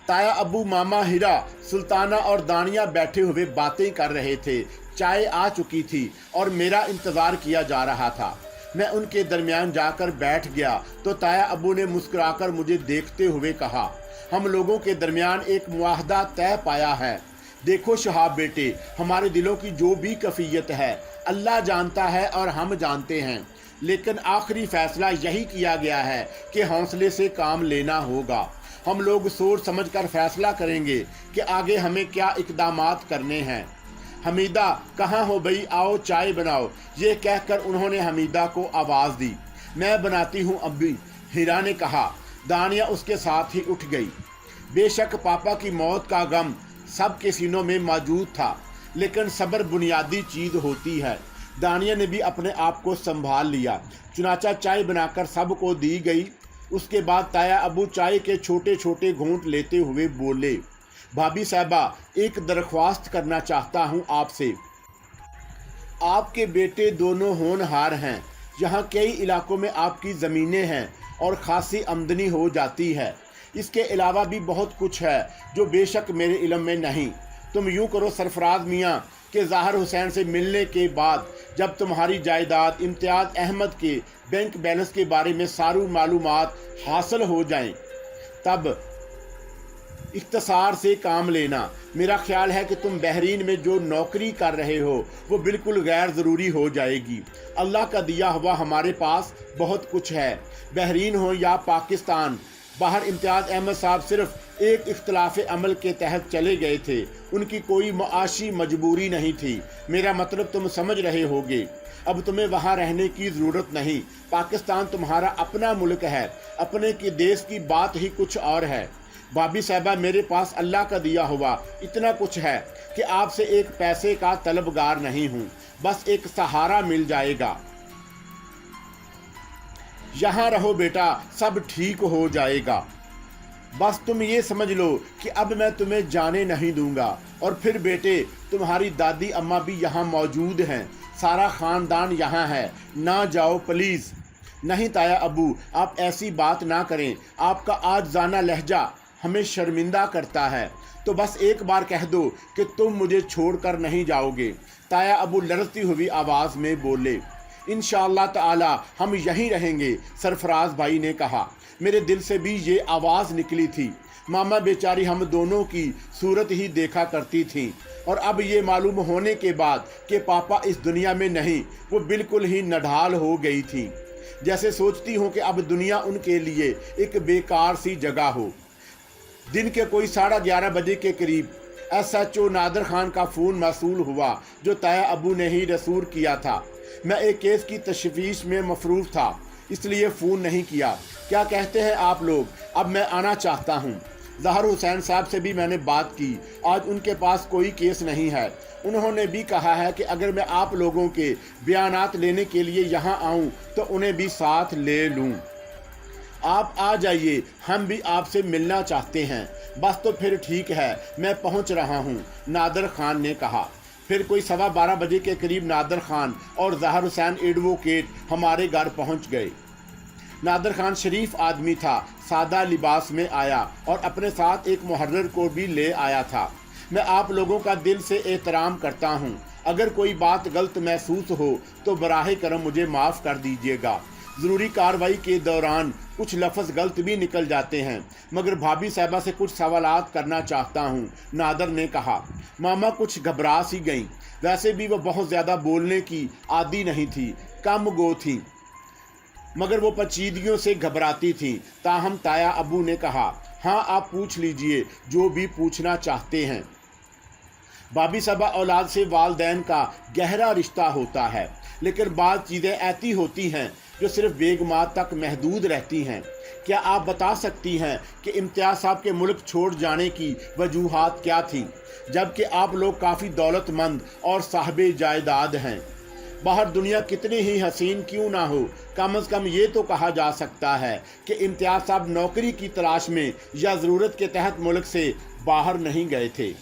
ताया अबू, मामा, हीरा, सुल्ताना और दानिया बैठे हुए बातें कर रहे थे। चाय आ चुकी थी और मेरा इंतज़ार किया जा रहा था। मैं उनके दरमियान जाकर बैठ गया तो ताया अबू ने मुस्कुराकर मुझे देखते हुए कहा, हम लोगों के दरमियान एक मुआहदा तय पाया है। देखो शहाब बेटे, हमारे दिलों की जो भी कैफियत है अल्लाह जानता है और हम जानते हैं, लेकिन आखिरी फैसला यही किया गया है कि हौसले से काम लेना होगा। हम लोग सोच समझकर फैसला करेंगे कि आगे हमें क्या इक़दामात करने हैं। हमीदा, कहाँ हो भाई, आओ चाय बनाओ। ये कहकर उन्होंने हमीदा को आवाज़ दी। मैं बनाती हूँ अब्बी, हीरा ने कहा। दानिया उसके साथ ही उठ गई। बेशक पापा की मौत का गम सब के सीनों में मौजूद था, लेकिन सब्र बुनियादी चीज़ होती है। दानिया ने भी अपने आप को संभाल लिया। चुनाचा चाय बनाकर सबको दी गई। उसके बाद ताया अबू चाय के छोटे छोटे घूंट लेते हुए बोले, भाभी साहबा, एक दरख्वास्त करना चाहता हूँ आपसे। आपके बेटे दोनों होनहार हैं। यहाँ कई इलाकों में आपकी ज़मीनें हैं और ख़ासी आमदनी हो जाती है। इसके अलावा भी बहुत कुछ है जो बेशक मेरे इल्म में नहीं। तुम यूँ करो सरफराज मियाँ के ज़ाहिर हुसैन से मिलने के बाद जब तुम्हारी जायदाद इम्तियाज़ अहमद के बैंक बैलेंस के बारे में सारी मालूमात हासिल हो जाएं, तब इख्तिसार से काम लेना। मेरा ख्याल है कि तुम बहरीन में जो नौकरी कर रहे हो वो बिल्कुल गैर ज़रूरी हो जाएगी। अल्लाह का दिया हुआ हमारे पास बहुत कुछ है। बहरीन हो या पाकिस्तान, बाहर इम्तियाज़ अहमद साहब सिर्फ एक इख्तिलाफ़ अमल के तहत चले गए थे। उनकी कोई मुआशी मजबूरी नहीं थी। मेरा मतलब तुम समझ रहे होगे। अब तुम्हें वहाँ रहने की ज़रूरत नहीं। पाकिस्तान तुम्हारा अपना मुल्क है। अपने के देश की बात ही कुछ और है। भाभी साहबा, मेरे पास अल्लाह का दिया हुआ इतना कुछ है कि आपसे एक पैसे का तलबगार नहीं हूँ। बस एक सहारा मिल जाएगा। यहाँ रहो बेटा, सब ठीक हो जाएगा। बस तुम ये समझ लो कि अब मैं तुम्हें जाने नहीं दूंगा। और फिर बेटे, तुम्हारी दादी अम्मा भी यहाँ मौजूद हैं। सारा ख़ानदान यहाँ है। ना जाओ प्लीज़। नहीं ताया अबू, आप ऐसी बात ना करें। आपका आज जाना लहजा हमें शर्मिंदा करता है। तो बस एक बार कह दो कि तुम मुझे छोड़कर नहीं जाओगे। ताया अबू लड़ती हुई आवाज़ में बोले, इंशाअल्लाह ताला हम यहीं रहेंगे। सरफराज भाई ने कहा। मेरे दिल से भी ये आवाज़ निकली थी। मामा बेचारी हम दोनों की सूरत ही देखा करती थी, और अब ये मालूम होने के बाद कि पापा इस दुनिया में नहीं, वो बिल्कुल ही नढाल हो गई थी। जैसे सोचती हूँ कि अब दुनिया उनके लिए एक बेकार सी जगह हो। दिन के कोई 11:30 बजे के करीब SHO नादर खान का फ़ोन मौसूल हुआ, जो ताया अबू ने ही रसूल किया था। मैं एक केस की तशवीश में मफरूफ था, इसलिए फ़ोन नहीं किया। क्या कहते हैं आप लोग? अब मैं आना चाहता हूँ। ज़ाहिर हुसैन साहब से भी मैंने बात की। आज उनके पास कोई केस नहीं है। उन्होंने भी कहा है कि अगर मैं आप लोगों के बयानात लेने के लिए यहाँ आऊँ तो उन्हें भी साथ ले लूँ। आप आ जाइए, हम भी आपसे मिलना चाहते हैं। बस तो फिर ठीक है, मैं पहुँच रहा हूँ, नादर खान ने कहा। फिर कोई 12:15 बजे के करीब नादर खान और ज़ाहिर हुसैन एडवोकेट हमारे घर पहुँच गए। नादर खान शरीफ आदमी था, सादा लिबास में आया और अपने साथ एक मुहर्रिर को भी ले आया था। मैं आप लोगों का दिल से एहतराम करता हूँ। अगर कोई बात गलत महसूस हो तो बराह करम मुझे माफ़ कर दीजिएगा। ज़रूरी कार्रवाई के दौरान कुछ लफ्ज़ गलत भी निकल जाते हैं, मगर भाभी साहबा से कुछ सवालात करना चाहता हूँ, नादर ने कहा। मामा कुछ घबरा सी गईं। वैसे भी वो बहुत ज़्यादा बोलने की आदी नहीं थी, कम गो थी, मगर वो पेचीदगियों से घबराती थी। ताहम ताया अबू ने कहा, हाँ आप पूछ लीजिए जो भी पूछना चाहते हैं। भाभी साहबा औलाद से वालदैन का गहरा रिश्ता होता है, लेकिन बाद चीज़ें ऐसी होती हैं जो सिर्फ बेगमात तक महदूद रहती हैं। क्या आप बता सकती हैं कि इम्तियाज़ साहब के मुल्क छोड़ जाने की वजूहात क्या थीं, जबकि आप लोग काफ़ी दौलतमंद और साहिब जायदाद हैं? बाहर दुनिया कितनी ही हसीन क्यों ना हो, कम अज़ कम ये तो कहा जा सकता है कि इम्तियाज़ साहब नौकरी की तलाश में या ज़रूरत के तहत मुल्क से बाहर नहीं गए थे।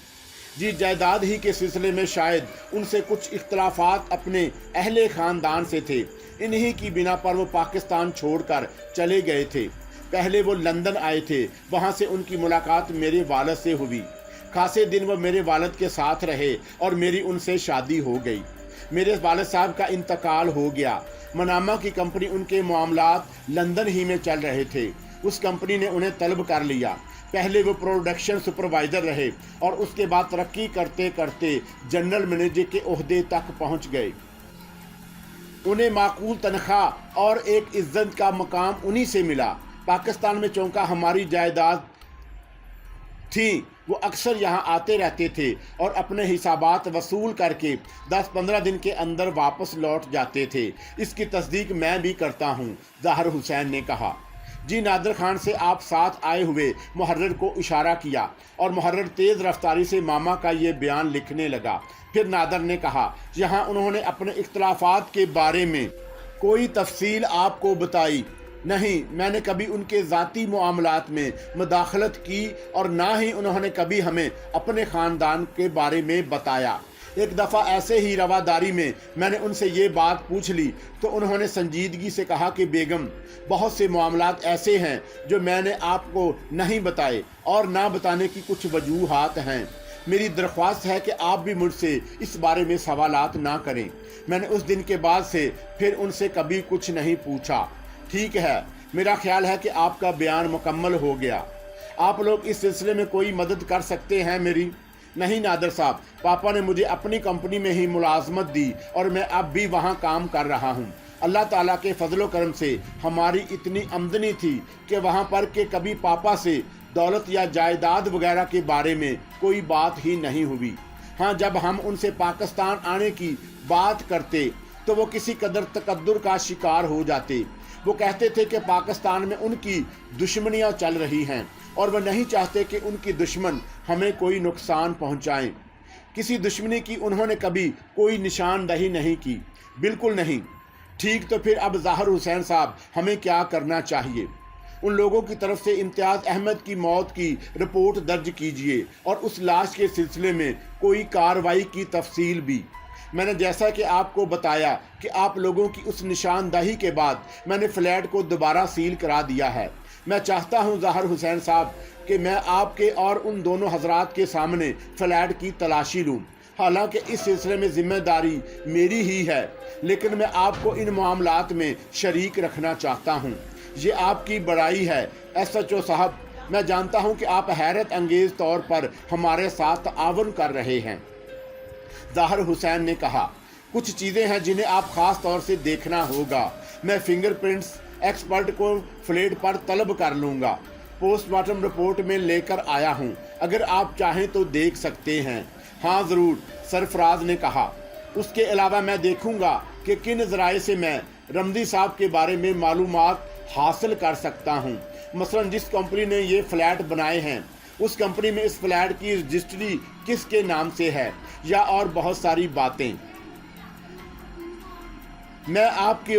जी, जायदाद ही के सिलसिले में शायद उनसे कुछ इख्तलाफात अपने अहले ख़ानदान से थे। इन्हीं की बिना पर वो पाकिस्तान छोड़कर चले गए थे। पहले वो लंदन आए थे, वहाँ से उनकी मुलाकात मेरे वालिद से हुई। खासे दिन वो मेरे वालिद के साथ रहे और मेरी उनसे शादी हो गई। मेरे वालिद साहब का इंतकाल हो गया। मनामा की कंपनी, उनके मामलात लंदन ही में चल रहे थे। उस कंपनी ने उन्हें तलब कर लिया। पहले वो प्रोडक्शन सुपरवाइज़र रहे और उसके बाद तरक्की करते करते जनरल मैनेजर के ओहदे तक पहुंच गए। उन्हें माकूल तनख्वाह और एक इज्जत का मकाम उन्हीं से मिला। पाकिस्तान में चौंका हमारी जायदाद थी, वो अक्सर यहाँ आते रहते थे और अपने हिसाबात वसूल करके 10-15 दिन के अंदर वापस लौट जाते थे। इसकी तस्दीक मैं भी करता हूँ, ज़ाहिर हुसैन ने कहा। जी, नादर खान से आप साथ आए हुए मुहर्रिर को इशारा किया और मुहर्रिर तेज़ रफ्तारी से मामा का ये बयान लिखने लगा। फिर नादर ने कहा, यहाँ उन्होंने अपने इख्तलाफात के बारे में कोई तफसील आपको बताई नहीं। मैंने कभी उनके ज़ाती मामलात में मुदाखलत की और ना ही उन्होंने कभी हमें अपने ख़ानदान के बारे में बताया। एक दफ़ा ऐसे ही रवादारी में मैंने उनसे ये बात पूछ ली तो उन्होंने संजीदगी से कहा कि बेगम, बहुत से मामलात ऐसे हैं जो मैंने आपको नहीं बताए और ना बताने की कुछ वजूहात हैं। मेरी दरख्वास्त है कि आप भी मुझसे इस बारे में सवालात ना करें। मैंने उस दिन के बाद से फिर उनसे कभी कुछ नहीं पूछा। ठीक है, मेरा ख्याल है कि आपका बयान मुकम्मल हो गया। आप लोग इस सिलसिले में कोई मदद कर सकते हैं मेरी? नहीं नादर साहब, पापा ने मुझे अपनी कंपनी में ही मुलाजमत दी और मैं अब भी वहाँ काम कर रहा हूँ। अल्लाह ताला के फजलो करम से हमारी इतनी आमदनी थी कि वहाँ पर के कभी पापा से दौलत या जायदाद वगैरह के बारे में कोई बात ही नहीं हुई। हाँ, जब हम उनसे पाकिस्तान आने की बात करते तो वो किसी कदर तकद्दुर का शिकार हो जाते। वो कहते थे कि पाकिस्तान में उनकी दुश्मनियाँ चल रही हैं और वह नहीं चाहते कि उनकी दुश्मन हमें कोई नुकसान पहुँचाएं। किसी दुश्मनी की उन्होंने कभी कोई निशानदही नहीं की, बिल्कुल नहीं। ठीक, तो फिर अब ज़ाहिर हुसैन साहब हमें क्या करना चाहिए? उन लोगों की तरफ से इम्तियाज़ अहमद की मौत की रिपोर्ट दर्ज कीजिए और उस लाश के सिलसिले में कोई कार्रवाई की तफसील भी। मैंने जैसा कि आपको बताया कि आप लोगों की उस निशानदही के बाद मैंने फ्लैट को दोबारा सील करा दिया है। मैं चाहता हूं ज़ाहिर हुसैन साहब कि मैं आपके और उन दोनों हजरात के सामने फ्लैट की तलाशी लूं। हालांकि इस सिलसिले में जिम्मेदारी मेरी ही है, लेकिन मैं आपको इन मामलात में शरीक रखना चाहता हूं। ये आपकी बड़ाई है SHO साहब। मैं जानता हूं कि आप हैरत अंगेज़ तौर पर हमारे साथ ताअवुन कर रहे हैं। ज़ाहिर हुसैन ने कहा, कुछ चीज़ें हैं जिन्हें आप ख़ास तौर से देखना होगा। मैं फिंगरप्रिंट्स एक्सपर्ट को फ्लैट पर तलब कर लूँगा। पोस्टमार्टम रिपोर्ट में लेकर आया हूँ, अगर आप चाहें तो देख सकते हैं। हाँ ज़रूर, सरफराज ने कहा। उसके अलावा मैं देखूँगा कि किन ज़राए से मैं रमज़ी साहब के बारे में मालूमात हासिल कर सकता हूँ। मसलन जिस कंपनी ने ये फ्लैट बनाए हैं उस कंपनी में इस फ्लैट की रजिस्ट्री किसके नाम से है, या और बहुत सारी बातें। मैं आपकी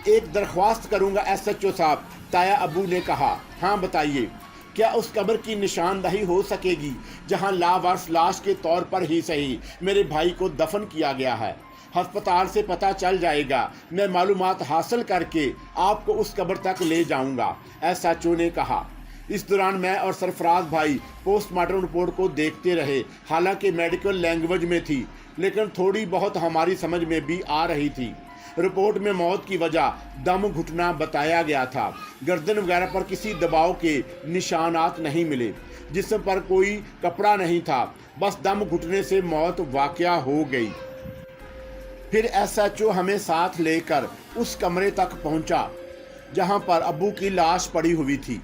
एक दरख्वास्त करूंगा SHO साहब, ताया अबू ने कहा। हाँ बताइए, क्या उस कब्र की निशानदही हो सकेगी जहां लावारिस लाश के तौर पर ही सही मेरे भाई को दफन किया गया है? अस्पताल से पता चल जाएगा। मैं मालूमात हासिल करके आपको उस कब्र तक ले जाऊंगा, SHO ने कहा। इस दौरान मैं और सरफराज भाई पोस्टमार्टम रिपोर्ट को देखते रहे। हालांकि मेडिकल लैंग्वेज में थी, लेकिन थोड़ी बहुत हमारी समझ में भी आ रही थी। रिपोर्ट में मौत की वजह दम घुटना बताया गया था। गर्दन वगैरह पर किसी दबाव के निशानात नहीं मिले। जिस्म पर कोई कपड़ा नहीं था, बस दम घुटने से मौत वाक़या हो गई। फिर एसएचओ हमें साथ लेकर उस कमरे तक पहुंचा जहां पर अब्बू की लाश पड़ी हुई थी।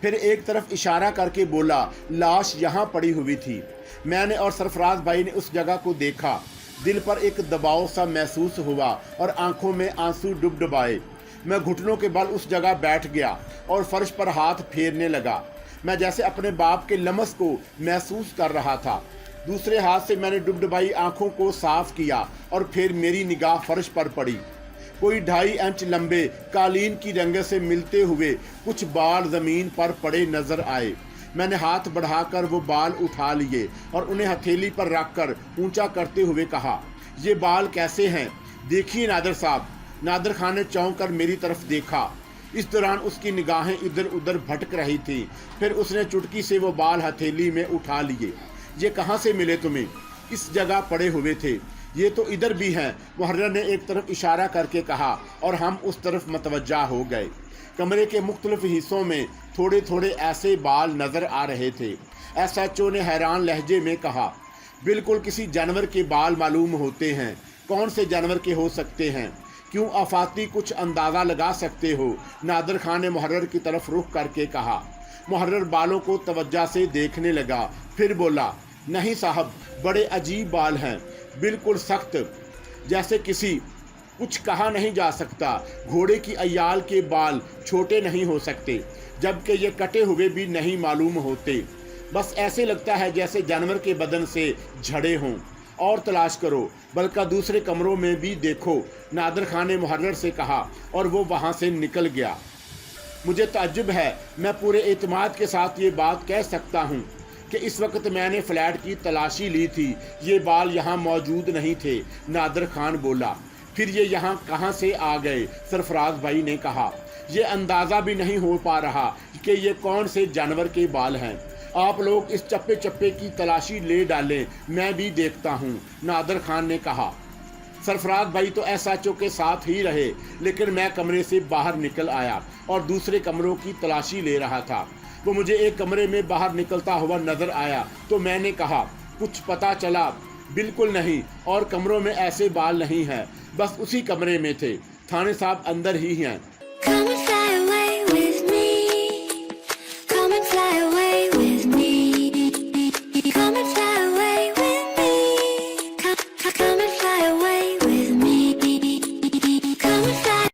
फिर एक तरफ इशारा करके बोला, लाश यहाँ पड़ी हुई थी। मैंने और सरफराज भाई ने उस जगह को देखा। दिल पर एक दबाव सा महसूस हुआ और आंखों में आंसू डुबडुबाए। मैं घुटनों के बल उस जगह बैठ गया और फर्श पर हाथ फेरने लगा। मैं जैसे अपने बाप के लमस को महसूस कर रहा था। दूसरे हाथ से मैंने डुबडुबाई आंखों को साफ किया और फिर मेरी निगाह फर्श पर पड़ी। कोई 2.5 इंच लंबे कालीन की रंगत से मिलते हुए कुछ बाल ज़मीन पर पड़े नजर आए। मैंने हाथ बढ़ाकर वो बाल उठा लिए और उन्हें हथेली पर रखकर ऊंचा करते हुए कहा, ये बाल कैसे हैं? देखिए नादर साहब। नादर खान ने चौंक कर मेरी तरफ देखा। इस दौरान उसकी निगाहें इधर उधर भटक रही थी। फिर उसने चुटकी से वो बाल हथेली में उठा लिए। ये कहाँ से मिले तुम्हें? किस जगह पड़े हुए थे? ये तो इधर भी हैं। मुहर्रर ने एक तरफ इशारा करके कहा और हम उस तरफ मतवज्जा हो गए। कमरे के मुख्तलिफ हिस्सों में थोड़े थोड़े ऐसे बाल नज़र आ रहे थे। एसएचओ ने हैरान लहजे में कहा, बिल्कुल किसी जानवर के बाल मालूम होते हैं। कौन से जानवर के हो सकते हैं? क्यों आफाती कुछ अंदाज़ा लगा सकते हो? नादर खान ने मुहर्रर की तरफ रुख करके कहा। मुहर्रर बालों को तवज्जो से देखने लगा, फिर बोला, नहीं साहब, बड़े अजीब बाल हैं, बिल्कुल सख्त, जैसे किसी कुछ कहा नहीं जा सकता। घोड़े की अय्याल के बाल छोटे नहीं हो सकते, जबकि ये कटे हुए भी नहीं मालूम होते। बस ऐसे लगता है जैसे जानवर के बदन से झड़े हों। और तलाश करो, बल्कि दूसरे कमरों में भी देखो, नादर खान ने मुहर्रर से कहा और वो वहाँ से निकल गया। मुझे ताज्जुब है, मैं पूरे एतमाद के साथ ये बात कह सकता हूँ कि इस वक्त मैंने फ्लैट की तलाशी ली थी, ये बाल यहाँ मौजूद नहीं थे। नादर खान बोला, फिर ये यहाँ कहाँ से आ गए? सरफराज भाई ने कहा, ये अंदाज़ा भी नहीं हो पा रहा कि ये कौन से जानवर के बाल हैं। आप लोग इस चप्पे चप्पे की तलाशी ले डालें, मैं भी देखता हूँ, नादर खान ने कहा। सरफराज भाई तो एसएचओ के साथ ही रहे, लेकिन मैं कमरे से बाहर निकल आया और दूसरे कमरों की तलाशी ले रहा था। वो मुझे एक कमरे में बाहर निकलता हुआ नजर आया तो मैंने कहा, कुछ पता चला? बिल्कुल नहीं, और कमरों में ऐसे बाल नहीं हैं, बस उसी कमरे में थे। थाने साहब अंदर ही हैं।